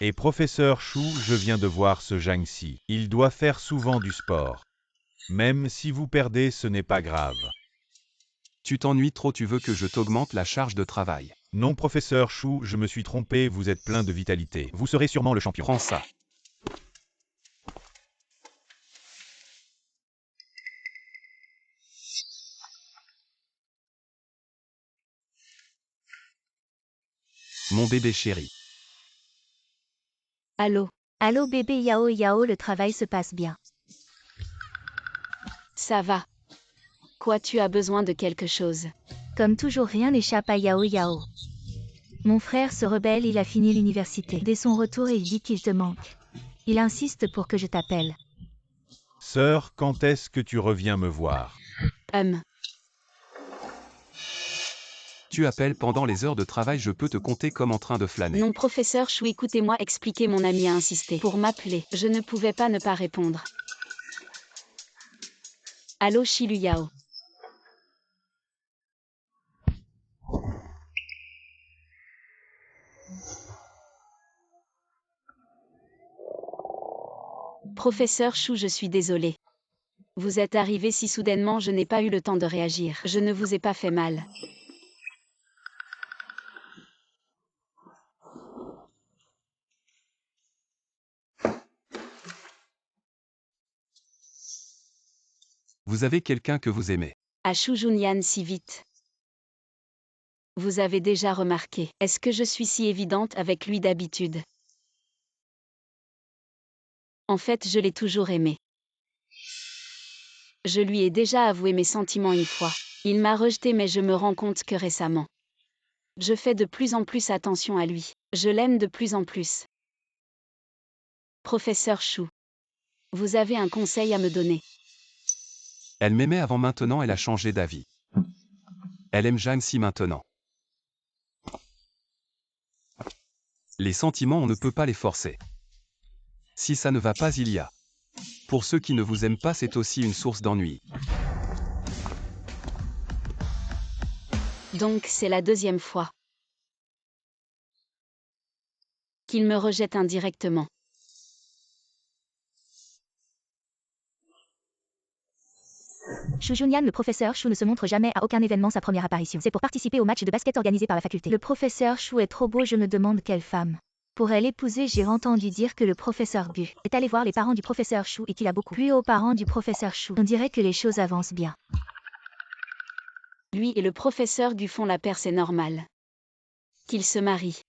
Et professeur Chou, je viens de voir ce Jeanne-Si. Il doit faire souvent du sport. Même si vous perdez, ce n'est pas grave. Tu t'ennuies trop, tu veux que je t'augmente la charge de travail. Non, professeur Chou, je me suis trompé, vous êtes plein de vitalité. Vous serez sûrement le champion. Prends ça. Mon bébé chéri. Allô? Allô bébé Yao Yao, le travail se passe bien. Ça va. Quoi, tu as besoin de quelque chose? Comme toujours, rien n'échappe à Yao Yao. Mon frère se rebelle, il a fini l'université. Dès son retour, il dit qu'il te manque. Il insiste pour que je t'appelle. Sœur, quand est-ce que tu reviens me voir? Tu appelles pendant les heures de travail, je peux te compter comme en train de flâner. Non, Professeur Chou, écoutez-moi expliquer, mon ami a insisté pour m'appeler. Je ne pouvais pas ne pas répondre. Allô, Chi Lu Yao. Professeur Chou, je suis désolé. Vous êtes arrivé si soudainement, je n'ai pas eu le temps de réagir. Je ne vous ai pas fait mal. Vous avez quelqu'un que vous aimez. À Chou Junyan si vite. Vous avez déjà remarqué. Est-ce que je suis si évidente avec lui d'habitude? En fait, je l'ai toujours aimé. Je lui ai déjà avoué mes sentiments une fois. Il m'a rejeté mais je me rends compte que récemment. Je fais de plus en plus attention à lui. Je l'aime de plus en plus. Professeur Chou. Vous avez un conseil à me donner. Elle m'aimait avant, maintenant elle a changé d'avis. Elle aime Jeanne-Si maintenant. Les sentiments, on ne peut pas les forcer. Si ça ne va pas, il y a. Pour ceux qui ne vous aiment pas, c'est aussi une source d'ennui. Donc c'est la deuxième fois qu'il me rejette indirectement. Shu Junyan, le professeur Shu ne se montre jamais à aucun événement sa première apparition. C'est pour participer au match de basket organisé par la faculté. Le professeur Shu est trop beau, je me demande quelle femme pourrait l'épouser. J'ai entendu dire que le professeur Gu est allé voir les parents du professeur Shu et qu'il a beaucoup plu aux parents du professeur Shu. On dirait que les choses avancent bien. Lui et le professeur Gu font la paire, c'est normal. Qu'ils se marient.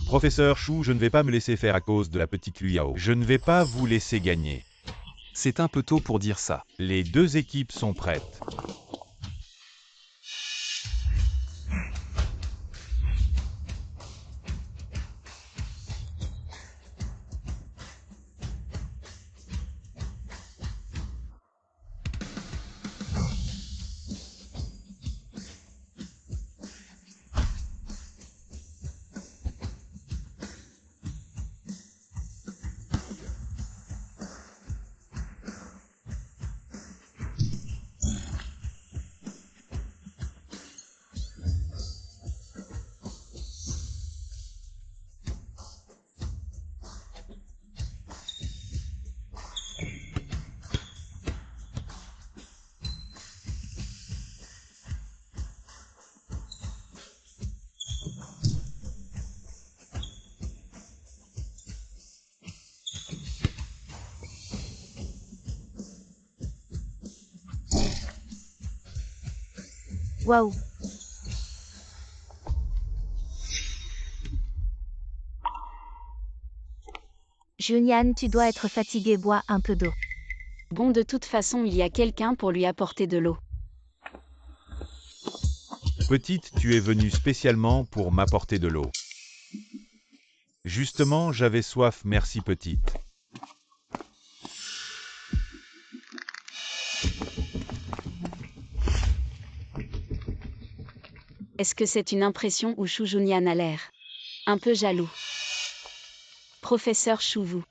Professeur Chou, je ne vais pas me laisser faire à cause de la petite Liao. Je ne vais pas vous laisser gagner. C'est un peu tôt pour dire ça. Les deux équipes sont prêtes. Waouh. Junyan, tu dois être fatigué, bois un peu d'eau. Bon, de toute façon, il y a quelqu'un pour lui apporter de l'eau. Petite, tu es venue spécialement pour m'apporter de l'eau. Justement, j'avais soif, merci petite. Est-ce que c'est une impression ou Shu Junyan a l'air un peu jaloux? Professeur Chou, vous.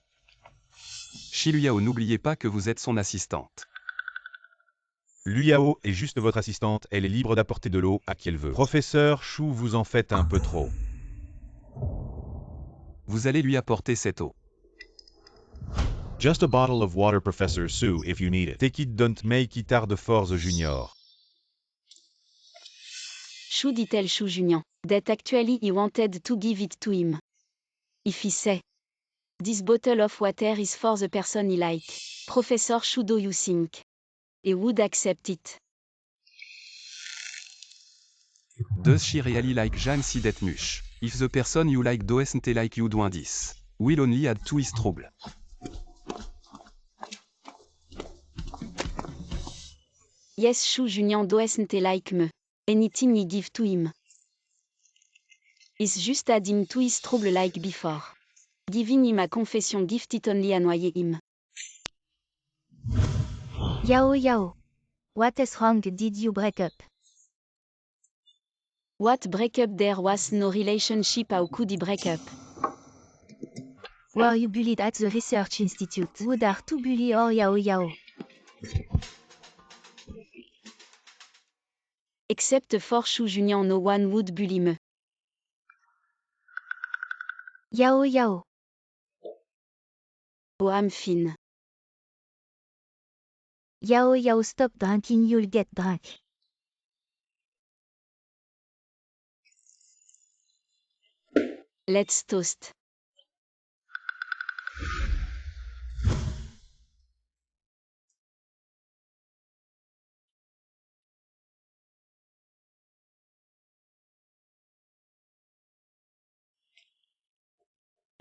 Shi Liao, n'oubliez pas que vous êtes son assistante. Liao est juste votre assistante, elle est libre d'apporter de l'eau à qui elle veut. Professeur Chou, vous en faites un peu trop. Vous allez lui apporter cette eau. Just a bottle of water, Professor Sue, if you need it. Take it, don't make it hard Force Junior. Chou, dit-elle. Chou Junyan. That actually he wanted to give it to him. If he say, this bottle of water is for the person he like. Professor Chou, do you think he would accept it? Does she really like Jeanne-Si that much? If the person you like doesn't like you doing this, will only add to his trouble. Yes, Chou Junyan doesn't like me. Anything he give to him is just add him to his trouble like before. Giving him a confession gift it only annoy him. Yao Yao. What is wrong, did you break up? What break up? There was no relationship. How could he break up? Were you bullied at the research institute? Would are to bully or Yao Yao? Except for Chou Junyan, no one would bully me. Yao Yao. Oh, I'm fine. Yao Yao, stop drinking, you'll get drunk. Let's toast.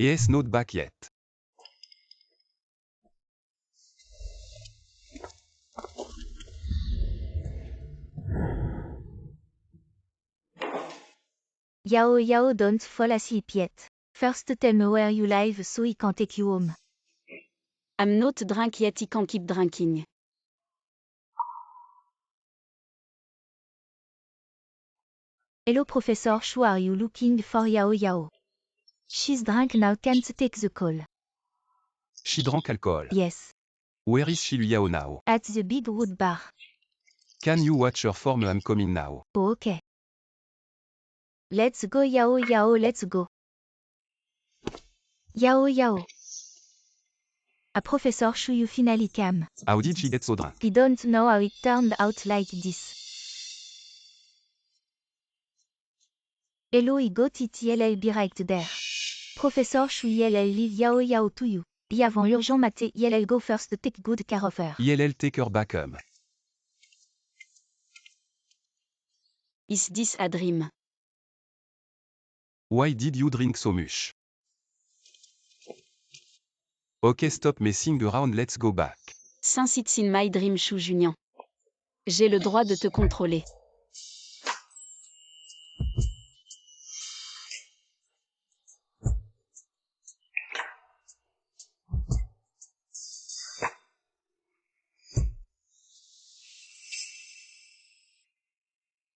It's not back yet. Yao Yao don't fall asleep yet. First tell me where you live so I can take you home. I'm not drunk yet, I can keep drinking. Hello Professor Shu, are you looking for Yao Yao? She's drunk now, can't take the call. She drank alcohol. Yes. Where is she Liao now? At the Big Wood Bar. Can you watch her for me? I'm coming now. Oh, okay. Let's go Yao Yao, let's go. Yao Yao. A Professor Shu, you finally came. How did she get so drunk? I don't know how it turned out like this. Hello, I got it, I'll be right there. Professor Shu, I'll leave Yao Yao to you. Avant urgent maté, I'll go first, take good care of her. ILL take her back home. Is this a dream? Why did you drink so much? Okay, stop messing around, let's go back. Since it's in my dream, Shu Junian. J'ai le droit de te contrôler.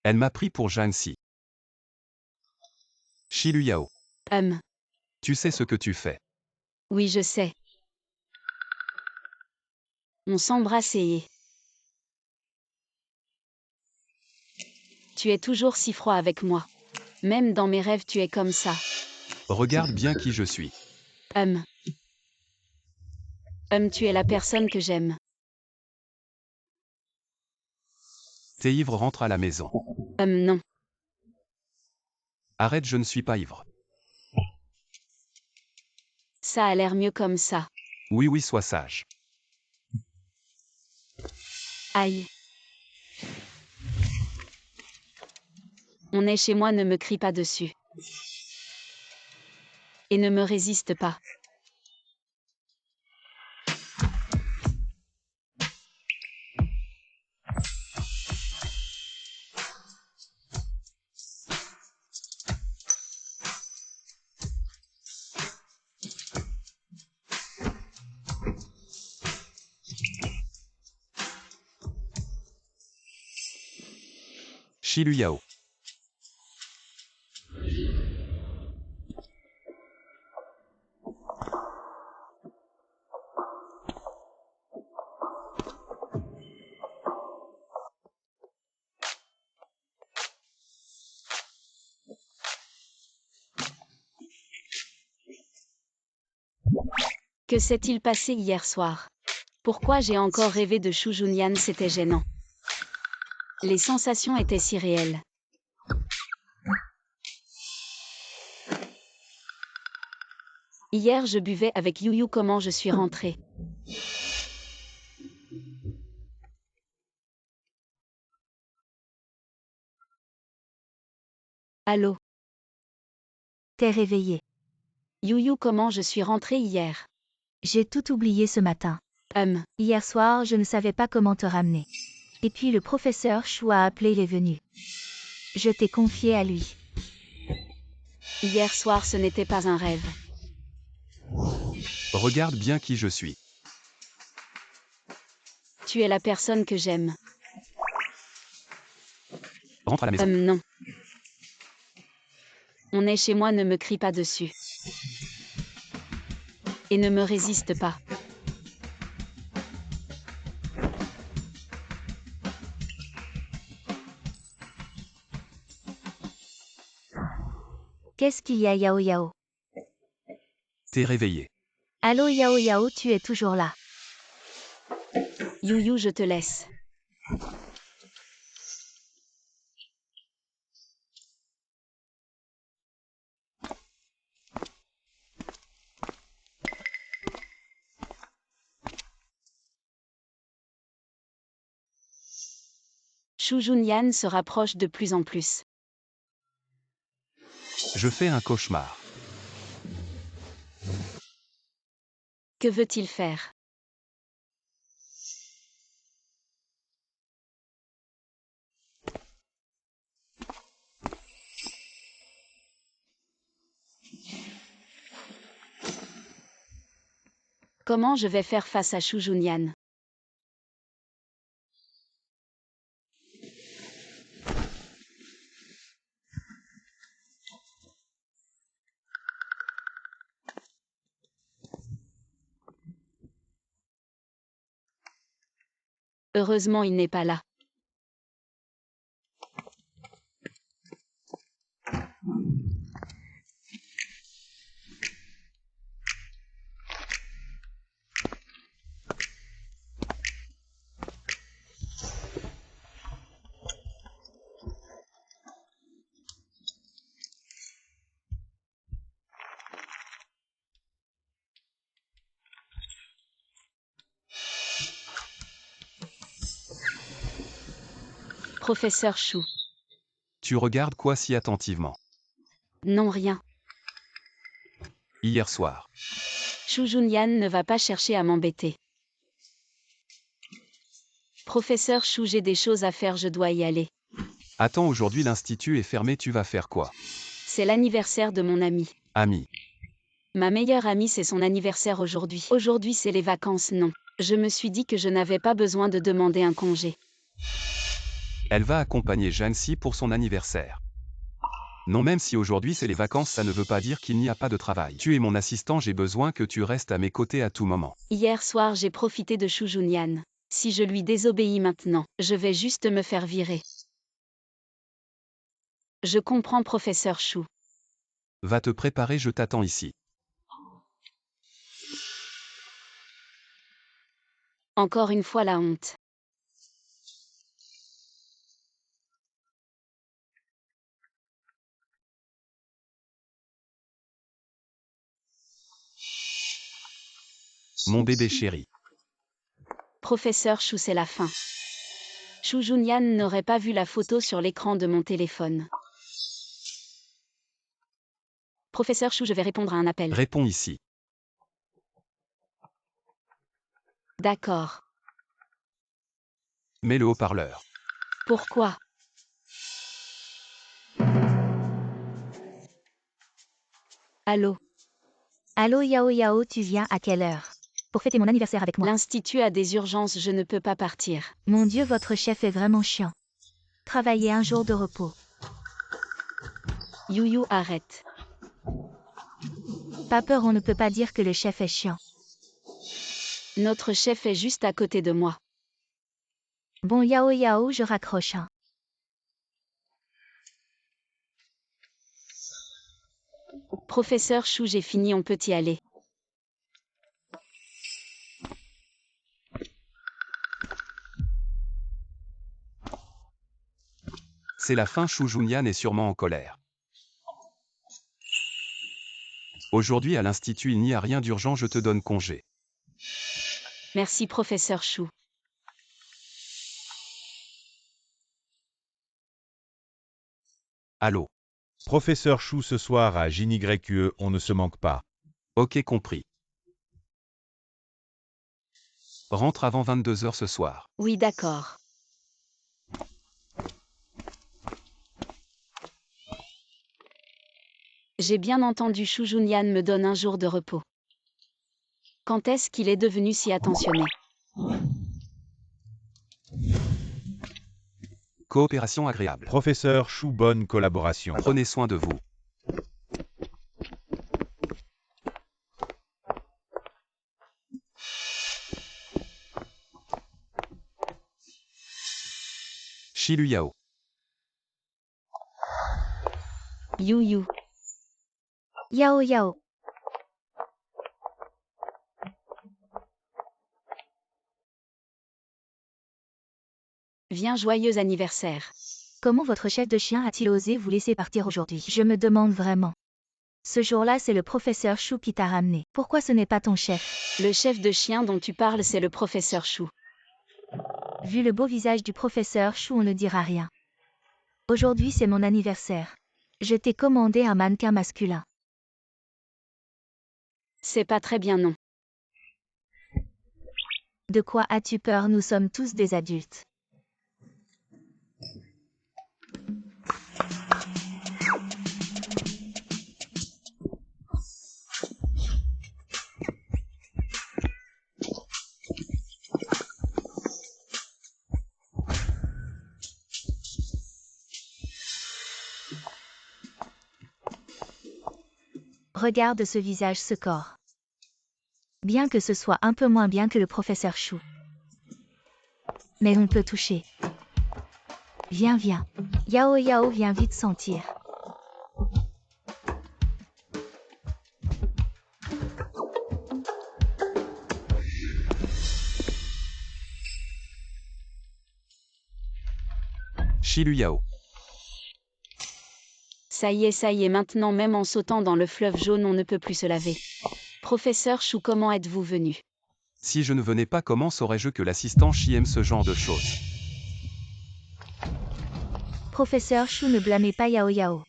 Elle m'a pris pour Jancy. Shi Luyao. Tu sais ce que tu fais. Oui, je sais. On s'embrasse et... Tu es toujours si froid avec moi. Même dans mes rêves, tu es comme ça. Regarde bien qui je suis. Tu es la personne que j'aime. T'es ivre, rentre à la maison. Non. Arrête, je ne suis pas ivre. Ça a l'air mieux comme ça. Oui, sois sage. Aïe. On est chez moi, ne me crie pas dessus. Et ne me résiste pas. Shi Luyao. Que s'est-il passé hier soir? Pourquoi j'ai encore rêvé de Shu Junian? C'était gênant. Les sensations étaient si réelles. Hier je buvais avec Yuyu, comment je suis rentrée. Allô? T'es réveillé. Yuyu, comment je suis rentrée hier. J'ai tout oublié ce matin. Hier soir, je ne savais pas comment te ramener. Et puis le professeur Shu a appelé, il est venu. Je t'ai confié à lui. Hier soir, ce n'était pas un rêve. Regarde bien qui je suis. Tu es la personne que j'aime. Rentre à la maison. Non. On est chez moi, ne me crie pas dessus. Et ne me résiste pas. Qu'est-ce qu'il y a, Yao Yao? T'es réveillé. Allô Yao Yao, tu es toujours là. Yuyu, je te laisse. Shu Junian se rapproche de plus en plus. Je fais un cauchemar. Que veut-il faire? Comment je vais faire face à Shu Junyan? Heureusement il n'est pas là. Professeur Shu. Tu regardes quoi si attentivement? Non, rien. Hier soir. Shu Junyan ne va pas chercher à m'embêter. Professeur Shu, j'ai des choses à faire, je dois y aller. Attends, aujourd'hui l'institut est fermé, tu vas faire quoi? C'est l'anniversaire de mon ami. Ami. Ma meilleure amie, c'est son anniversaire aujourd'hui. Aujourd'hui, c'est les vacances, non. Je me suis dit que je n'avais pas besoin de demander un congé. Elle va accompagner Jancy pour son anniversaire. Non, même si aujourd'hui c'est les vacances, ça ne veut pas dire qu'il n'y a pas de travail. Tu es mon assistant, j'ai besoin que tu restes à mes côtés à tout moment. Hier soir, j'ai profité de Shu Junyan. Si je lui désobéis maintenant, je vais juste me faire virer. Je comprends, professeur Shu. Va te préparer, je t'attends ici. Encore une fois la honte. Mon bébé chéri. Professeur Shu, c'est la fin. Shu Junyan n'aurait pas vu la photo sur l'écran de mon téléphone. Professeur Shu, je vais répondre à un appel. Réponds ici. D'accord. Mets le haut-parleur. Pourquoi? Allô? Allô Yao Yao, tu viens à quelle heure? Pour fêter mon anniversaire avec moi. L'Institut a des urgences, je ne peux pas partir. Mon Dieu, votre chef est vraiment chiant. Travaillez un jour de repos. Yu, arrête. Pas peur, on ne peut pas dire que le chef est chiant. Notre chef est juste à côté de moi. Bon Yao Yao, je raccroche. Professeur Shu, j'ai fini, on peut y aller. C'est la fin, Shu Junyan est sûrement en colère. Aujourd'hui à l'institut il n'y a rien d'urgent, je te donne congé. Merci, professeur Shu. Allô? Professeur Chou ce soir à JNYE, on ne se manque pas. Ok, compris. Rentre avant 22 h ce soir. Oui, d'accord. J'ai bien entendu, Shu Junyan me donne un jour de repos. Quand est-ce qu'il est devenu si attentionné? Coopération agréable. Professeur Chou, bonne collaboration. Prenez soin de vous. Shilu Yao. Yu. Yao Yao. Viens, joyeux anniversaire. Comment votre chef de chien a-t-il osé vous laisser partir aujourd'hui? Je me demande vraiment. Ce jour-là, c'est le professeur Chou qui t'a ramené. Pourquoi ce n'est pas ton chef? Le chef de chien dont tu parles, c'est le professeur Shu. Vu le beau visage du professeur Chou, on ne dira rien. Aujourd'hui, c'est mon anniversaire. Je t'ai commandé un mannequin masculin. C'est pas très bien, non. De quoi as-tu peur? Nous sommes tous des adultes. Regarde ce visage, ce corps. Bien que ce soit un peu moins bien que le professeur Chou. Mais on peut toucher. Viens, viens. Yao Yao, viens vite sentir. Shilu Yao. Ça y est, maintenant même en sautant dans le fleuve jaune on ne peut plus se laver. Professeur Chou, comment êtes-vous venu? Si je ne venais pas, comment saurais-je que l'assistant Chi aime ce genre de choses? Professeur Chou, ne blâmez pas Yao Yao.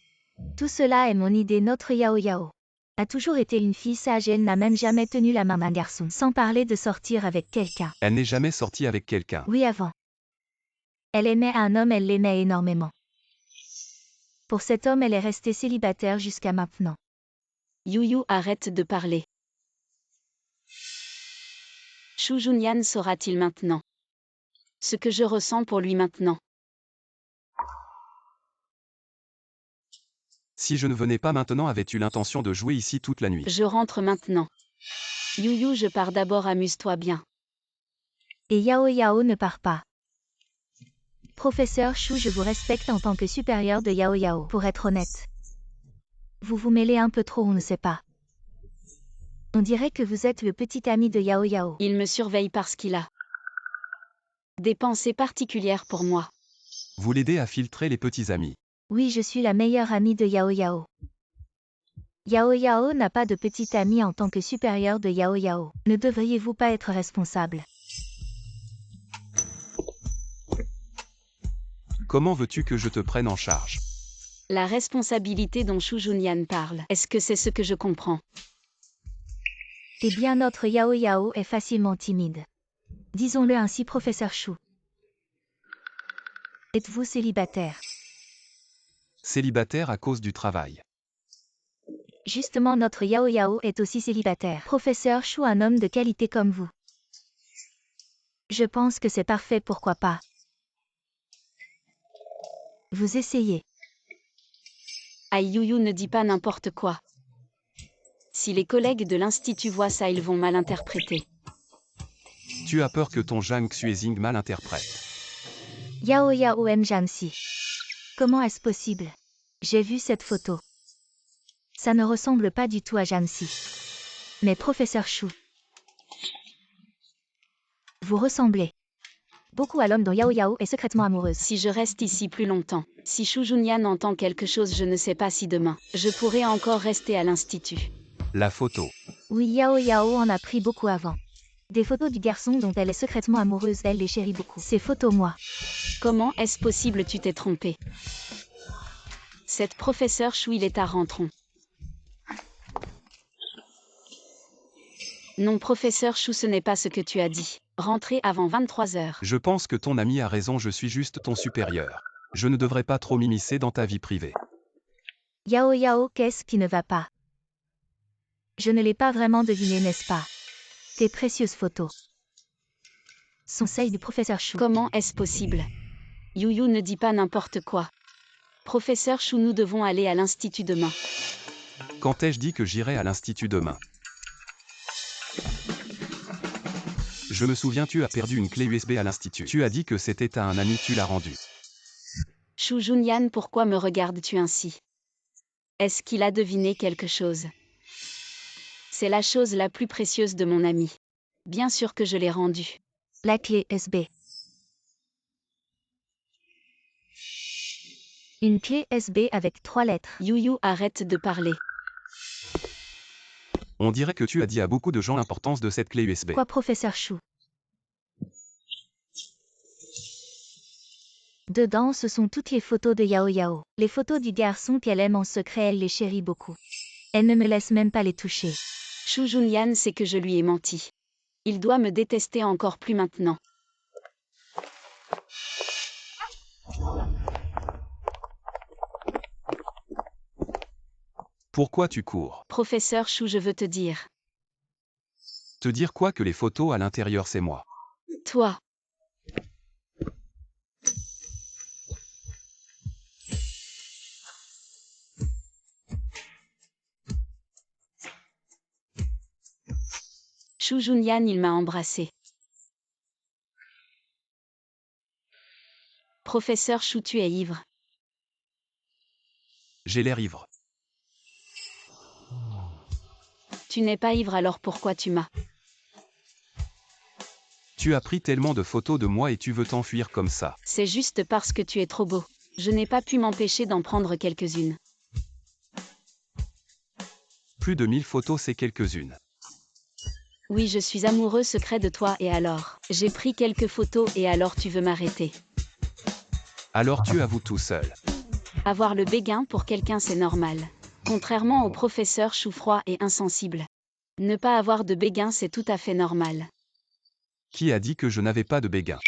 Tout cela est mon idée. Notre Yao Yao a toujours été une fille sage et elle n'a même jamais tenu la main d'un garçon. Sans parler de sortir avec quelqu'un. Elle n'est jamais sortie avec quelqu'un. Oui, avant. Elle aimait un homme, elle l'aimait énormément. Pour cet homme, elle est restée célibataire jusqu'à maintenant. Yu, arrête de parler. Shu Junyan saura-t-il maintenant ce que je ressens pour lui maintenant? Si je ne venais pas maintenant, avais-tu l'intention de jouer ici toute la nuit? Je rentre maintenant. Yu, je pars d'abord, amuse-toi bien. Et Yao Yao ne part pas. Professeur Chou, je vous respecte en tant que supérieur de Yao Yao. Pour être honnête, vous vous mêlez un peu trop, on ne sait pas. On dirait que vous êtes le petit ami de Yao Yao. Il me surveille parce qu'il a des pensées particulières pour moi. Vous l'aidez à filtrer les petits amis. Oui, je suis la meilleure amie de Yao Yao. Yao Yao n'a pas de petit ami en tant que supérieur de Yao Yao. Ne devriez-vous pas être responsable? Comment veux-tu que je te prenne en charge? La responsabilité dont Shu Junyan parle, est-ce que c'est ce que je comprends? Eh bien, notre Yao Yao est facilement timide. Disons-le ainsi, professeur Chou. Êtes-vous célibataire? Célibataire à cause du travail. Justement, notre Yao Yao est aussi célibataire. Professeur Chou, un homme de qualité comme vous. Je pense que c'est parfait, pourquoi pas? Vous essayez. Aïe Yu, ne dis pas n'importe quoi. Si les collègues de l'institut voient ça, ils vont mal interpréter. Tu as peur que ton Zhang Xuezing mal interprète. Yao Yao aime Jansi. Comment est-ce possible? J'ai vu cette photo. Ça ne ressemble pas du tout à Jansi. Mais professeur Chou, vous ressemblez beaucoup à l'homme dont Yao Yao est secrètement amoureuse. Si je reste ici plus longtemps, si Shu Junyan entend quelque chose, je ne sais pas si demain, je pourrai encore rester à l'institut. La photo. Oui, Yao Yao en a pris beaucoup avant. Des photos du garçon dont elle est secrètement amoureuse, elle les chérit beaucoup. Ces photos, moi. Comment est-ce possible, tu t'es trompé? Cette professeure Chou, il est à Rentron. Non, professeur Chou, ce n'est pas ce que tu as dit. Rentrez avant 23 heures. Je pense que ton ami a raison, je suis juste ton supérieur. Je ne devrais pas trop m'immiscer dans ta vie privée. Yao Yao, qu'est-ce qui ne va pas? Je ne l'ai pas vraiment deviné, n'est-ce pas? Tes précieuses photos sont celles du professeur Chou. Comment est-ce possible? Yu, ne dis pas n'importe quoi. Professeur Chou, nous devons aller à l'institut demain. Quand ai-je dit que j'irai à l'institut demain? Je me souviens, tu as perdu une clé USB à l'institut. Tu as dit que c'était à un ami, tu l'as rendue. Shu Junyan, pourquoi me regardes-tu ainsi? Est-ce qu'il a deviné quelque chose? C'est la chose la plus précieuse de mon ami. Bien sûr que je l'ai rendue. La clé USB. Une clé USB avec 3 lettres. Yu, arrête de parler. On dirait que tu as dit à beaucoup de gens l'importance de cette clé USB. Quoi, professeur Chou? Dedans, ce sont toutes les photos de Yao Yao. Les photos du garçon qu'elle aime en secret, elle les chérit beaucoup. Elle ne me laisse même pas les toucher. Shu Junyan sait que je lui ai menti. Il doit me détester encore plus maintenant. Pourquoi tu cours? Professeur Chou, je veux te dire. Te dire quoi? Que les photos à l'intérieur, c'est moi. Toi. Shu Junyan, il m'a embrassé. Professeur Shu, tu es ivre. J'ai l'air ivre. Tu n'es pas ivre, alors pourquoi tu m'as? Tu as pris tellement de photos de moi et tu veux t'enfuir comme ça. C'est juste parce que tu es trop beau. Je n'ai pas pu m'empêcher d'en prendre quelques-unes. Plus de 1000 photos, c'est quelques-unes. Oui, je suis amoureux secret de toi, et alors? J'ai pris quelques photos et alors tu veux m'arrêter? Alors tu avoues tout seul. Avoir le béguin pour quelqu'un, c'est normal. Contrairement au professeur Chou froid et insensible. Ne pas avoir de béguin, c'est tout à fait normal. Qui a dit que je n'avais pas de béguin?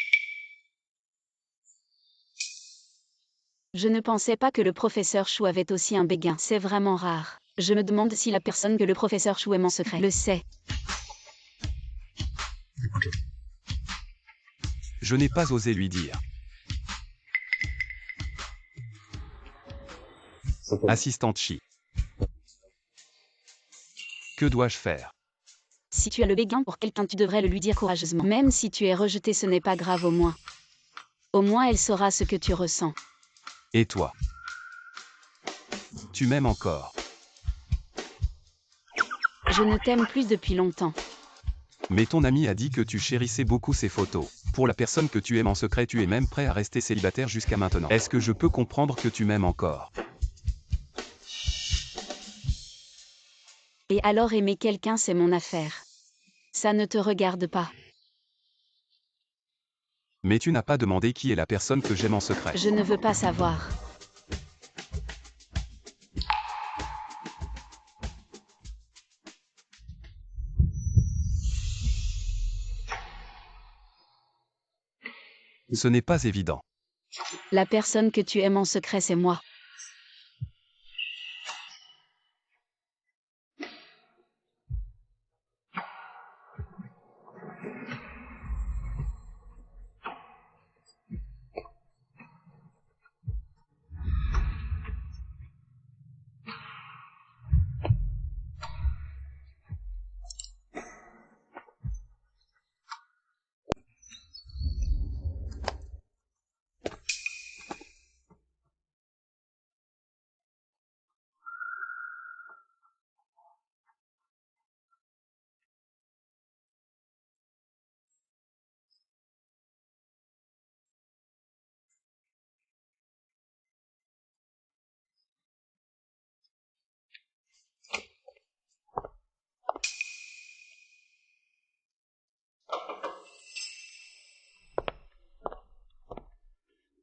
Je ne pensais pas que le professeur Chou avait aussi un béguin. C'est vraiment rare. Je me demande si la personne que le professeur Chou aime en secret le sait. Je n'ai pas osé lui dire. Assistante Chi. Que dois-je faire? Si tu as le béguin pour quelqu'un, tu devrais le lui dire courageusement. Même si tu es rejeté, ce n'est pas grave au moins. Au moins elle saura ce que tu ressens. Et toi? Tu m'aimes encore? Je ne t'aime plus depuis longtemps. Mais ton ami a dit que tu chérissais beaucoup ces photos. Pour la personne que tu aimes en secret, tu es même prêt à rester célibataire jusqu'à maintenant. Est-ce que je peux comprendre que tu m'aimes encore? Et alors aimer quelqu'un, c'est mon affaire. Ça ne te regarde pas. Mais tu n'as pas demandé qui est la personne que j'aime en secret. Je ne veux pas savoir. Ce n'est pas évident. La personne que tu aimes en secret, c'est moi.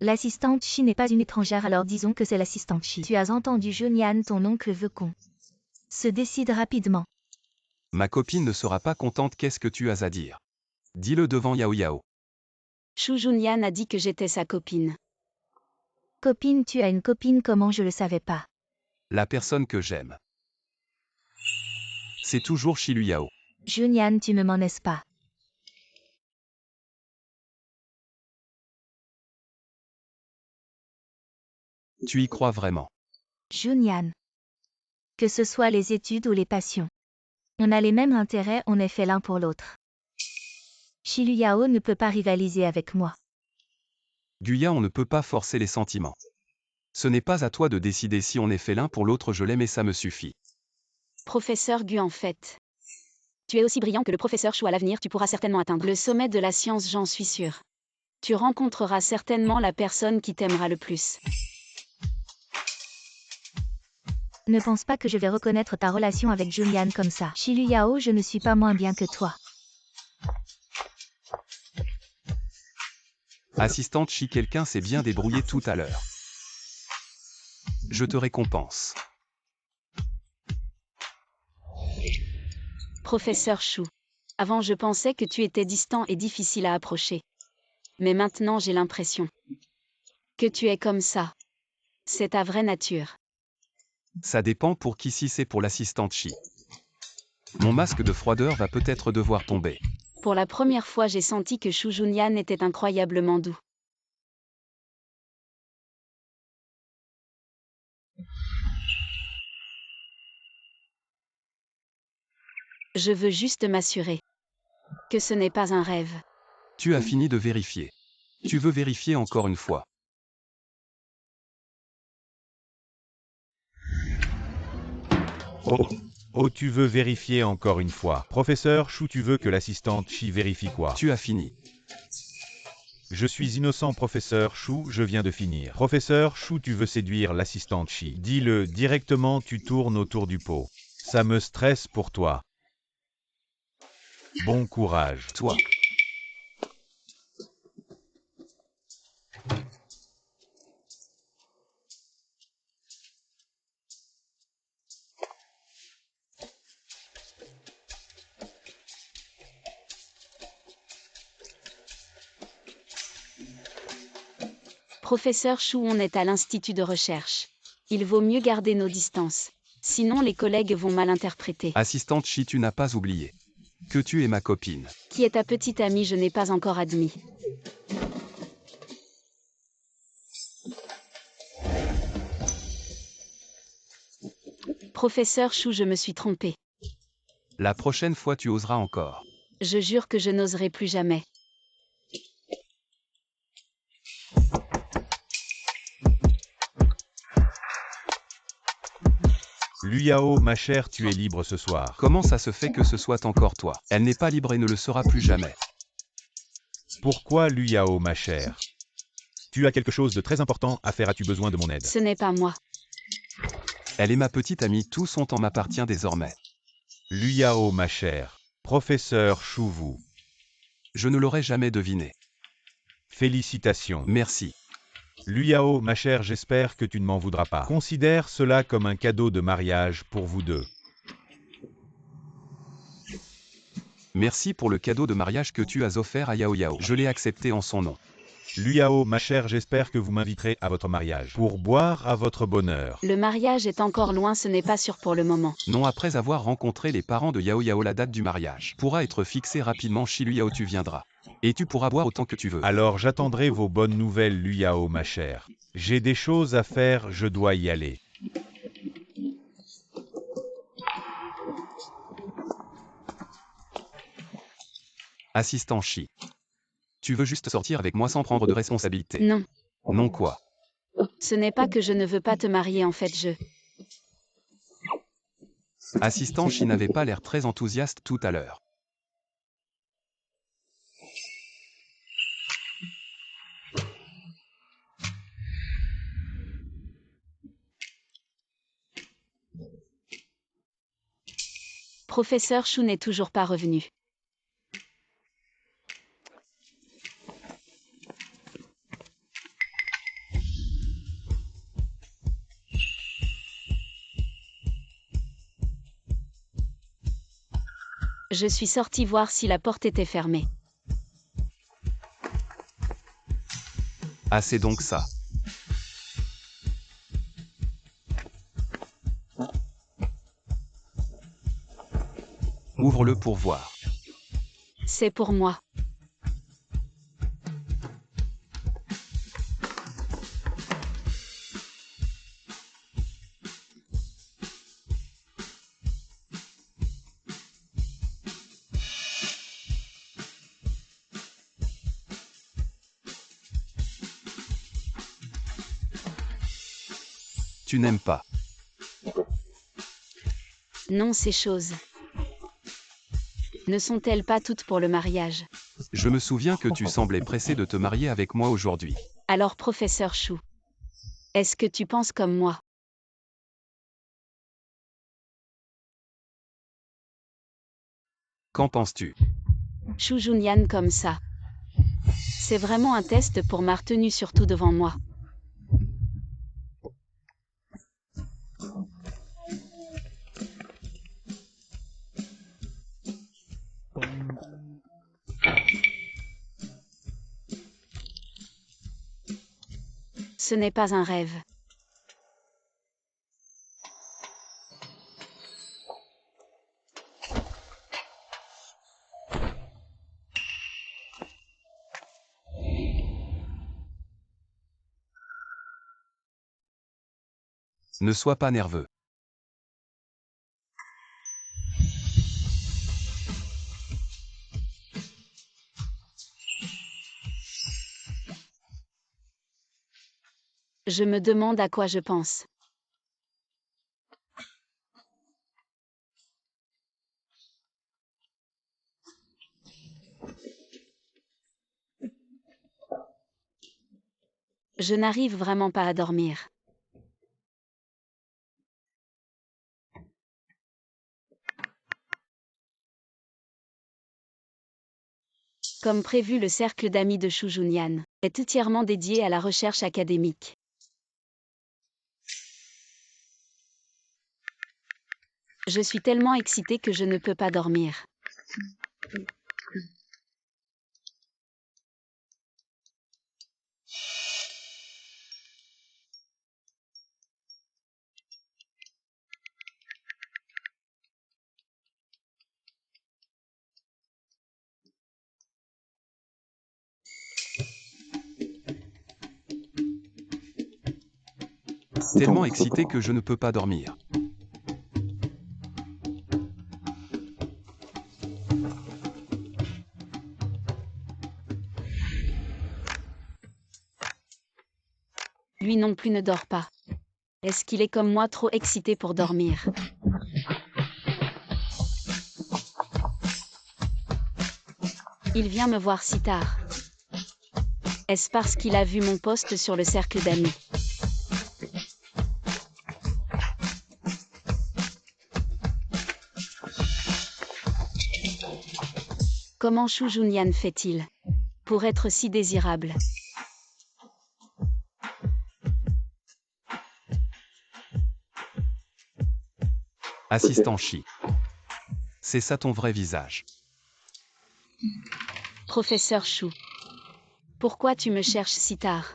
L'assistante Chi n'est pas une étrangère, alors disons que c'est l'assistante Chi. Tu as entendu Junyan, ton oncle veut qu'on se décide rapidement. Ma copine ne sera pas contente, qu'est-ce que tu as à dire? Dis-le devant Yao Yao. Shu Junyan a dit que j'étais sa copine. Copine, tu as une copine, comment je le savais pas? La personne que j'aime. C'est toujours Shilu Yao. Junyan, tu me m'en laisses pas. Tu y crois vraiment? Junyan. Que ce soit les études ou les passions. On a les mêmes intérêts, on est fait l'un pour l'autre. Shilu Yao ne peut pas rivaliser avec moi. Guya, on ne peut pas forcer les sentiments. Ce n'est pas à toi de décider si on est fait l'un pour l'autre, je l'aime et ça me suffit. Professeur Gu, en fait. Tu es aussi brillant que le professeur Chou, à l'avenir tu pourras certainement atteindre le sommet de la science, j'en suis sûr. Tu rencontreras certainement la personne qui t'aimera le plus. Ne pense pas que je vais reconnaître ta relation avec Junyan comme ça. Shilu Yao, je ne suis pas moins bien que toi. Assistante Chi, quelqu'un s'est bien débrouillé tout à l'heure. Je te récompense. Professeur Chou. Avant je pensais que tu étais distant et difficile à approcher. Mais maintenant j'ai l'impression que tu es comme ça. C'est ta vraie nature. Ça dépend pour qui, si c'est pour l'assistante Chi. Mon masque de froideur va peut-être devoir tomber. Pour la première fois j'ai senti que Shu Junyan était incroyablement doux. Je veux juste m'assurer Que ce n'est pas un rêve. Tu as fini de vérifier. Tu veux vérifier encore une fois. Oh, tu veux vérifier encore une fois. Professeur Chou, tu veux que l'assistante Chi vérifie quoi? Tu as fini. Je suis innocent, professeur Chou, je viens de finir. Professeur Chou, tu veux séduire l'assistante Chi. Dis-le directement, tu tournes autour du pot. Ça me stresse pour toi. Bon courage. Toi. Professeur Chou, on est à l'institut de recherche. Il vaut mieux garder nos distances. Sinon les collègues vont mal interpréter. Assistante Chi, tu n'as pas oublié que tu es ma copine. Qui est ta petite amie, je n'ai pas encore admis. Professeur Chou, je me suis trompée. La prochaine fois tu oseras encore. Je jure que je n'oserai plus jamais. Luyao, ma chère, tu es libre ce soir. Comment ça se fait que ce soit encore toi? Elle n'est pas libre et ne le sera plus jamais. Pourquoi Luyao, ma chère? Tu as quelque chose de très important à faire, as-tu besoin de mon aide? Ce n'est pas moi. Elle est ma petite amie, tout son temps m'appartient désormais. Luyao, ma chère. Professeur Chouvu. Je ne l'aurais jamais deviné. Félicitations. Merci. Luyao, ma chère, j'espère que tu ne m'en voudras pas. Considère cela comme un cadeau de mariage pour vous deux. Merci pour le cadeau de mariage que tu as offert à Yao Yao. Je l'ai accepté en son nom. Luyao, ma chère, j'espère que vous m'inviterez à votre mariage pour boire à votre bonheur. Le mariage est encore loin, ce n'est pas sûr pour le moment. Non, après avoir rencontré les parents de Yao Yao, la date du mariage pourra être fixée rapidement. Chez Luyao, tu viendras. Et tu pourras boire autant que tu veux. Alors j'attendrai vos bonnes nouvelles, Luyao, ma chère. J'ai des choses à faire, je dois y aller. Assistant Chi. Tu veux juste sortir avec moi sans prendre de responsabilité? Non. Non quoi? Ce n'est pas que je ne veux pas te marier, en fait je... Assistant Chi n'avait pas l'air très enthousiaste tout à l'heure. Professeur Chou n'est toujours pas revenu. Je suis sortie voir si la porte était fermée. Ah, c'est donc ça. Ouvre-le pour voir. C'est pour moi. Tu n'aimes pas. Non, ces choses. Ne sont-elles pas toutes pour le mariage? Je me souviens que tu semblais pressé de te marier avec moi aujourd'hui. Alors, professeur Chou, est-ce que tu penses comme moi? Qu'en penses-tu? Chou Junyan comme ça. C'est vraiment un test pour ma retenue, surtout devant moi. Ce n'est pas un rêve. Ne sois pas nerveux. Je me demande à quoi je pense. Je n'arrive vraiment pas à dormir. Comme prévu, le cercle d'amis de Shu Junyan est entièrement dédié à la recherche académique. Je suis tellement excitée que je ne peux pas dormir. Tellement excité que je ne peux pas dormir. Lui non plus ne dort pas. Est-ce qu'il est comme moi trop excité pour dormir? Il vient me voir si tard. Est-ce parce qu'il a vu mon post sur le cercle d'amis? Comment Shu Junyan fait-il pour être si désirable? Assistant Shi. C'est ça ton vrai visage. Professeur Shu. Pourquoi tu me cherches si tard?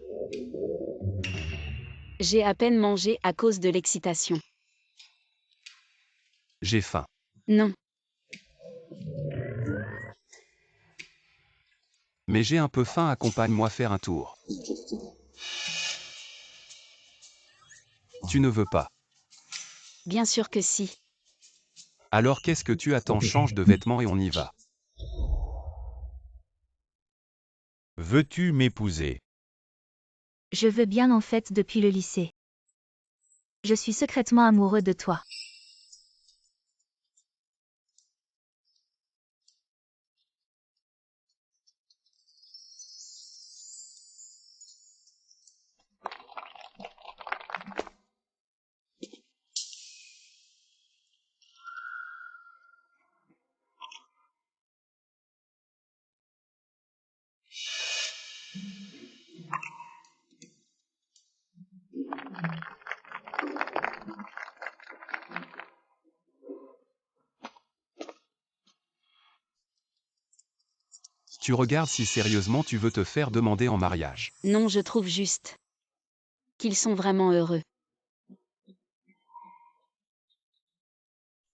J'ai à peine mangé à cause de l'excitation. J'ai faim. Non, Mais j'ai un peu faim, accompagne-moi faire un tour. Tu ne veux pas. bien sûr que si. Alors qu'est-ce que tu attends? Change de vêtements et on y va. Veux-tu m'épouser? Je veux bien en fait depuis le lycée. Je suis secrètement amoureux de toi. Tu regardes si sérieusement tu veux te faire demander en mariage. Non, je trouve juste qu'ils sont vraiment heureux.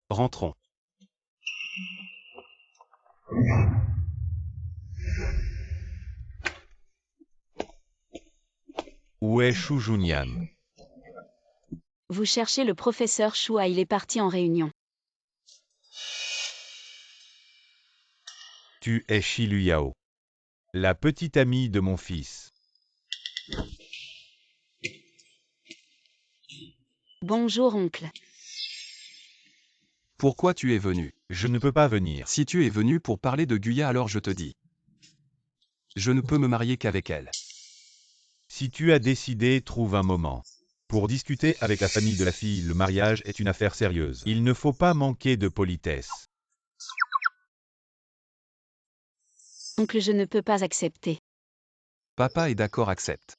Rentrons. Où est Shu Junyan? Vous cherchez le professeur Shu, il est parti en réunion. Tu es Shi Luyao, la petite amie de mon fils. Bonjour oncle. Pourquoi tu es venu? Je ne peux pas venir. Si tu es venu pour parler de Guya, alors je te dis. Je ne peux me marier qu'avec elle. Si tu as décidé, trouve un moment. Pour discuter avec la famille de la fille, le mariage est une affaire sérieuse. Il ne faut pas manquer de politesse. Oncle, je ne peux pas accepter. Papa est d'accord, accepte.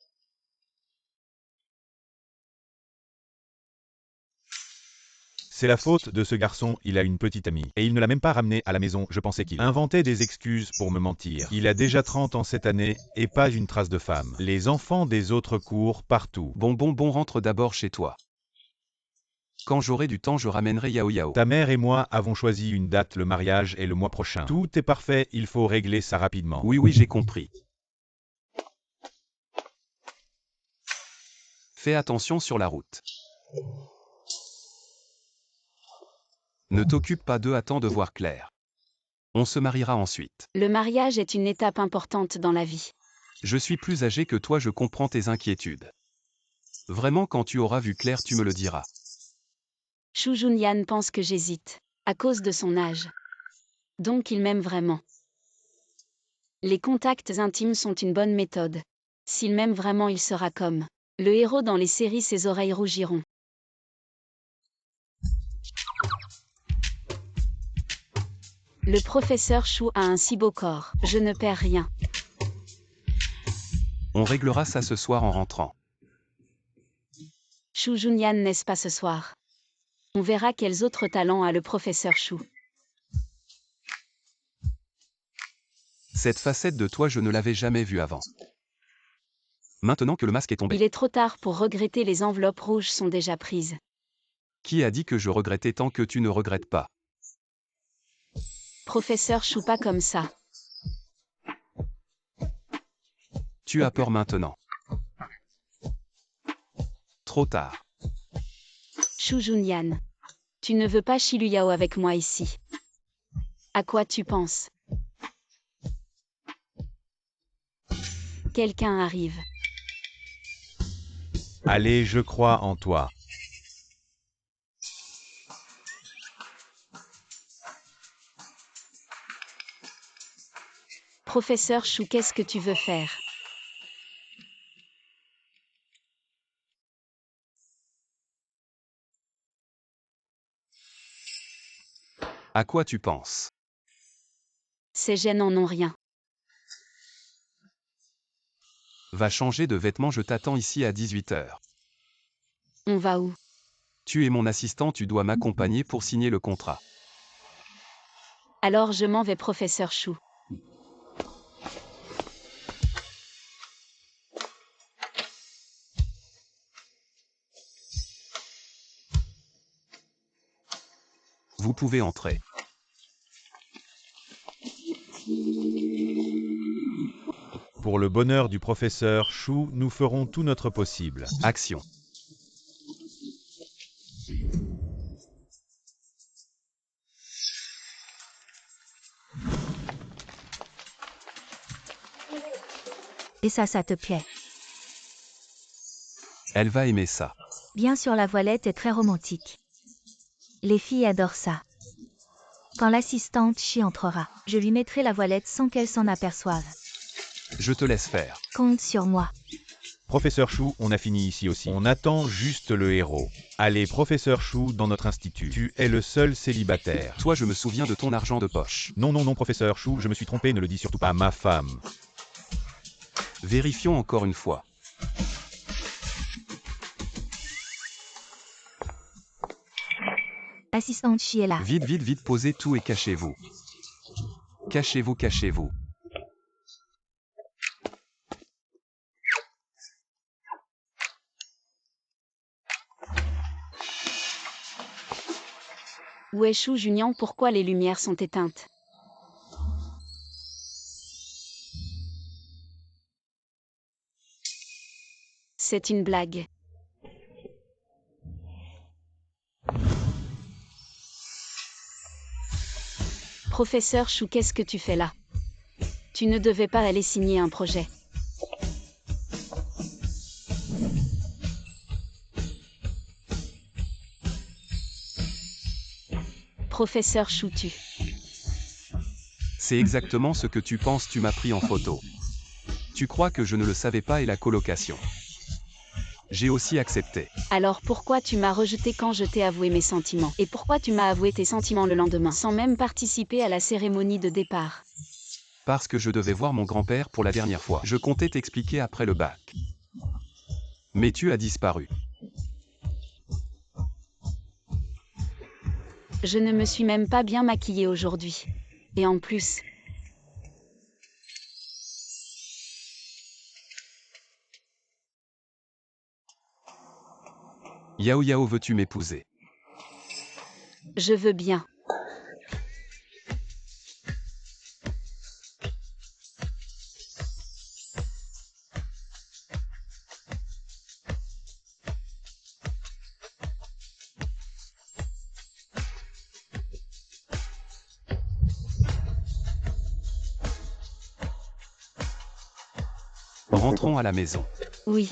C'est la faute de ce garçon, il a une petite amie. Et il ne l'a même pas ramenée à la maison, je pensais qu'il inventait des excuses pour me mentir. Il a déjà 30 ans cette année, et pas une trace de femme. Les enfants des autres courent partout. Bon, rentre d'abord chez toi. Quand j'aurai du temps, je ramènerai Yao Yao. Ta mère et moi avons choisi une date, le mariage est le mois prochain. Tout est parfait, il faut régler ça rapidement. Oui, j'ai compris. Fais attention sur la route. Ne t'occupe pas d'eux, attends de voir clair. On se mariera ensuite. Le mariage est une étape importante dans la vie. Je suis plus âgé que toi, je comprends tes inquiétudes. Vraiment quand tu auras vu clair tu me le diras. Shu Junyan pense que j'hésite, à cause de son âge. Donc il m'aime vraiment. Les contacts intimes sont une bonne méthode. S'il m'aime vraiment il sera comme le héros dans les séries, ses oreilles rougiront. Le professeur Shu a un si beau corps, je ne perds rien. On réglera ça ce soir en rentrant. Shu Junyan n'est-ce pas ce soir? On verra quels autres talents a le professeur Shu. Cette facette de toi je ne l'avais jamais vue avant. Maintenant que le masque est tombé. Il est trop tard pour regretter, les enveloppes rouges sont déjà prises. Qui a dit que je regrettais tant que tu ne regrettes pas? Professeur Shu, pas comme ça. Tu as peur maintenant. Trop tard. Shu Junyan. Tu ne veux pas Shiluyao avec moi ici. À quoi tu penses? Quelqu'un arrive. Allez, je crois en toi. Professeur Shu, qu'est-ce que tu veux faire? À quoi tu penses? Ces gènes en ont rien. Va changer de vêtements, je t'attends ici à 18h. On va où? Tu es mon assistant, tu dois m'accompagner pour signer le contrat. Alors je m'en vais, professeur Shu. Vous pouvez entrer. Pour le bonheur du professeur Shu, nous ferons tout notre possible. Action. Et ça te plaît? Elle va aimer ça. Bien sûr, la voilette est très romantique. Les filles adorent ça. Quand l'assistante Chi entrera, je lui mettrai la voilette sans qu'elle s'en aperçoive. Je te laisse faire. Compte sur moi. Professeur Shu, on a fini ici aussi. On attend juste le héros. Allez, professeur Shu, dans notre institut. Tu es le seul célibataire. Toi, je me souviens de ton argent de poche. Non, non, non, professeur Shu, je me suis trompé, ne le dis surtout pas à ma femme. Vérifions encore une fois. Assistante Chi est là. Vite, vite, vite, posez tout et cachez-vous. Cachez-vous, cachez-vous. Où est Shu Junyan? Pourquoi les lumières sont éteintes? C'est une blague. Professeur Shu, qu'est-ce que tu fais là? Tu ne devais pas aller signer un projet. Professeur Shu, C'est exactement ce que tu penses, tu m'as pris en photo. Tu crois que je ne le savais pas et la colocation. J'ai aussi accepté. Alors pourquoi tu m'as rejeté quand je t'ai avoué mes sentiments? Et pourquoi tu m'as avoué tes sentiments le lendemain, sans même participer à la cérémonie de départ? Parce que je devais voir mon grand-père pour la dernière fois. Je comptais t'expliquer après le bac. Mais tu as disparu. Je ne me suis même pas bien maquillée aujourd'hui. Et en plus... Yao Yao, veux-tu m'épouser? Je veux bien. Rentrons à la maison. Oui.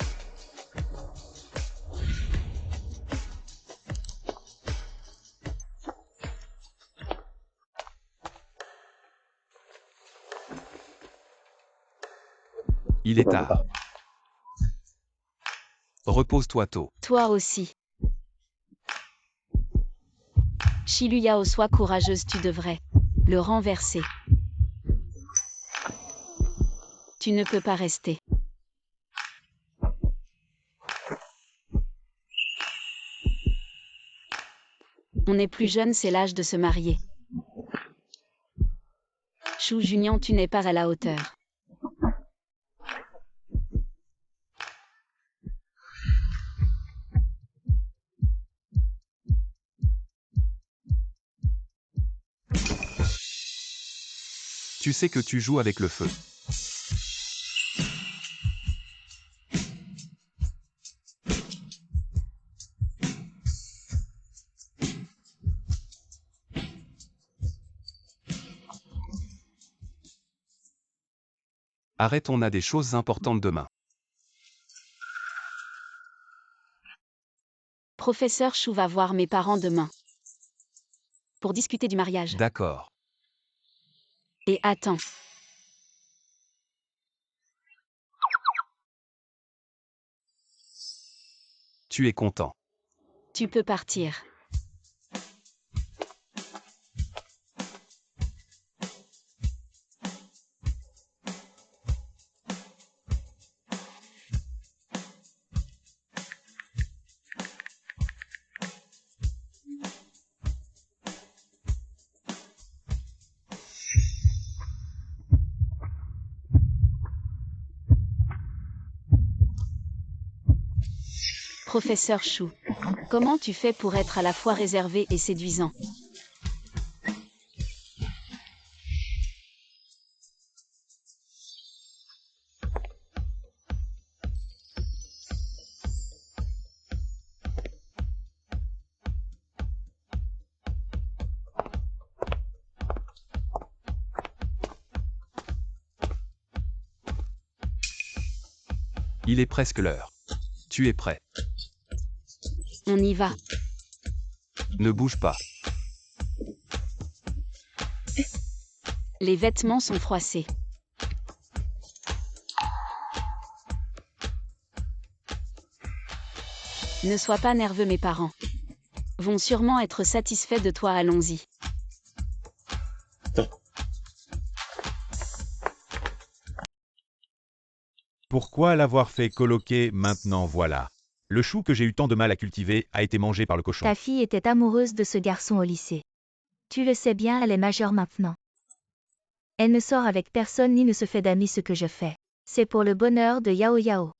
Il est tard. Repose-toi tôt. Toi aussi. Shiluyao, sois courageuse, tu devrais le renverser. Tu ne peux pas rester. On est plus jeune, c'est l'âge de se marier. Shu Junyan, tu n'es pas à la hauteur. Tu sais que tu joues avec le feu. Arrête, on a des choses importantes demain. Professeur Shu va voir mes parents demain. Pour discuter du mariage. D'accord. Et attends. Tu es content. Tu peux partir. Professeur Shu, comment tu fais pour être à la fois réservé et séduisant? Il est presque l'heure. Tu es prêt. On y va. Ne bouge pas. Les vêtements sont froissés. Ne sois pas nerveux, mes parents vont sûrement être satisfaits de toi, allons-y. Pourquoi l'avoir fait colloquer maintenant voilà? Le chou que j'ai eu tant de mal à cultiver a été mangé par le cochon. Ta fille était amoureuse de ce garçon au lycée. Tu le sais bien, elle est majeure maintenant. Elle ne sort avec personne ni ne se fait d'amis. Ce que je fais, c'est pour le bonheur de Yao Yao.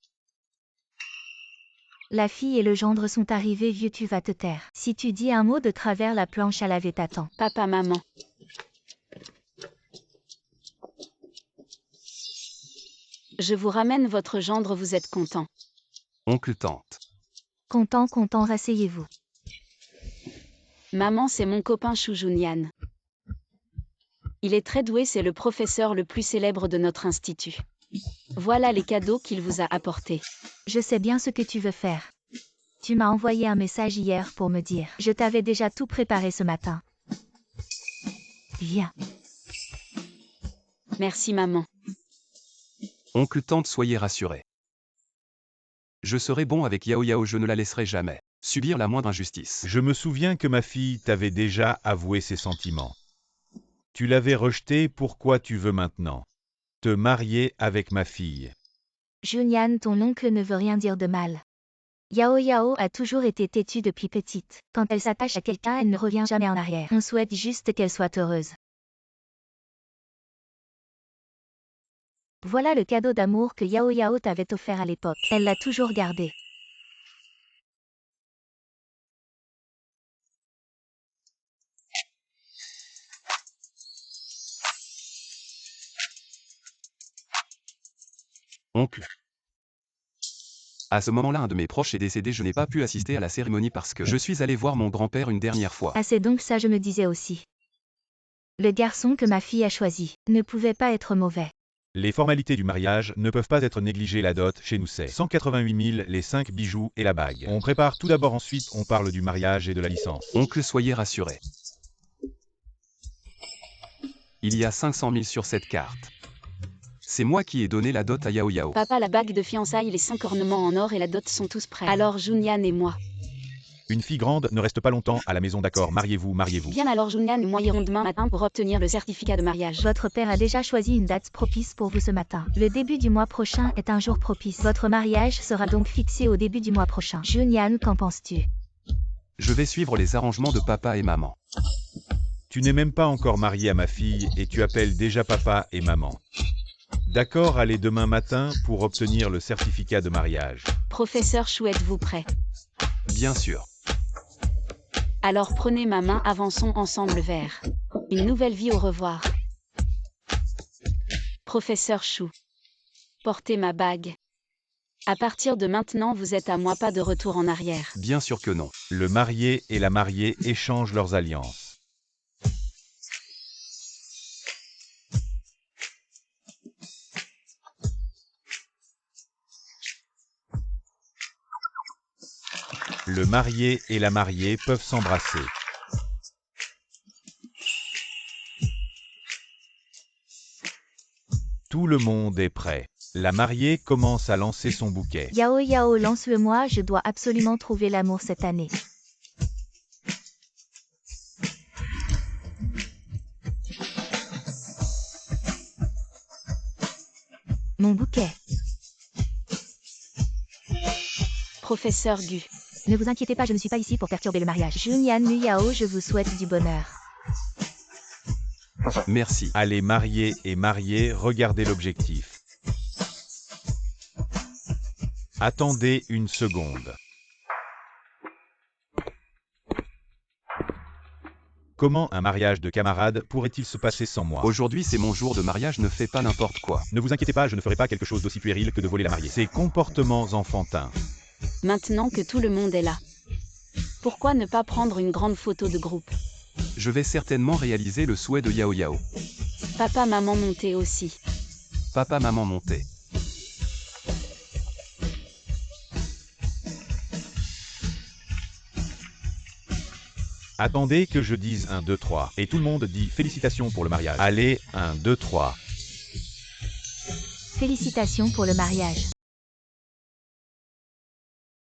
La fille et le gendre sont arrivés, vieux, tu vas te taire. Si tu dis un mot de travers, la planche à laver t'attend. Papa, maman. Je vous ramène votre gendre, vous êtes content? Oncle, tante. Content, content, rasseyez-vous. Maman, c'est mon copain Shu Junyan. Il est très doué, c'est le professeur le plus célèbre de notre institut. Voilà les cadeaux qu'il vous a apportés. Je sais bien ce que tu veux faire. Tu m'as envoyé un message hier pour me dire. Je t'avais déjà tout préparé ce matin. Viens. Merci, maman. Oncle, tante, soyez rassurés. Je serai bon avec Yao Yao, je ne la laisserai jamais subir la moindre injustice. Je me souviens que ma fille t'avait déjà avoué ses sentiments. Tu l'avais rejeté, pourquoi tu veux maintenant te marier avec ma fille? Junyan, ton oncle ne veut rien dire de mal. Yao Yao a toujours été têtue depuis petite. Quand elle s'attache à quelqu'un, elle ne revient jamais en arrière. On souhaite juste qu'elle soit heureuse. Voilà le cadeau d'amour que Yao Yao t'avait offert à l'époque. Elle l'a toujours gardé. Oncle. À ce moment-là, un de mes proches est décédé, je n'ai pas pu assister à la cérémonie parce que je suis allé voir mon grand-père une dernière fois. Ah, c'est donc ça, je me disais aussi. Le garçon que ma fille a choisi ne pouvait pas être mauvais. Les formalités du mariage ne peuvent pas être négligées. La dot, chez nous, c'est 188 000, les 5 bijoux et la bague. On prépare tout d'abord, ensuite on parle du mariage et de la licence. Oncle, soyez rassurés. Il y a 500 000 sur cette carte. C'est moi qui ai donné la dot à Yao Yao. Papa, la bague de fiançailles, les 5 ornements en or et la dot sont tous prêts. Alors Junyan et moi. Une fille grande ne reste pas longtemps à la maison, d'accord, mariez-vous, mariez-vous. Bien, alors Junyan et moi irons demain matin pour obtenir le certificat de mariage. Votre père a déjà choisi une date propice pour vous ce matin. Le début du mois prochain est un jour propice. Votre mariage sera donc fixé au début du mois prochain. Junyan, qu'en penses-tu? Je vais suivre les arrangements de papa et maman. Tu n'es même pas encore marié à ma fille et tu appelles déjà papa et maman. D'accord, allez demain matin pour obtenir le certificat de mariage. Professeur Chou, êtes-vous prêt? Bien sûr. Alors prenez ma main, avançons ensemble vers une nouvelle vie, au revoir. Professeur Chou. Portez ma bague. À partir de maintenant, vous êtes à moi, pas de retour en arrière. Bien sûr que non. Le marié et la mariée échangent leurs alliances. Le marié et la mariée peuvent s'embrasser. Tout le monde est prêt. La mariée commence à lancer son bouquet. Yao Yao, lance-le-moi, je dois absolument trouver l'amour cette année. Mon bouquet. Professeur Gu. Ne vous inquiétez pas, je ne suis pas ici pour perturber le mariage. Junyan Muyao, je vous souhaite du bonheur. Merci. Allez, mariés et mariés, regardez l'objectif. Attendez une seconde. Comment un mariage de camarades pourrait-il se passer sans moi? Aujourd'hui c'est mon jour de mariage, ne fais pas n'importe quoi. Ne vous inquiétez pas, je ne ferai pas quelque chose d'aussi puéril que de voler la mariée. Ces comportements enfantins. Maintenant que tout le monde est là, pourquoi ne pas prendre une grande photo de groupe? Je vais certainement réaliser le souhait de Yao Yao. Papa, maman, montez aussi. Papa, maman, montez. Attendez que je dise 1, 2, 3. Et tout le monde dit félicitations pour le mariage. Allez, 1, 2, 3. Félicitations pour le mariage.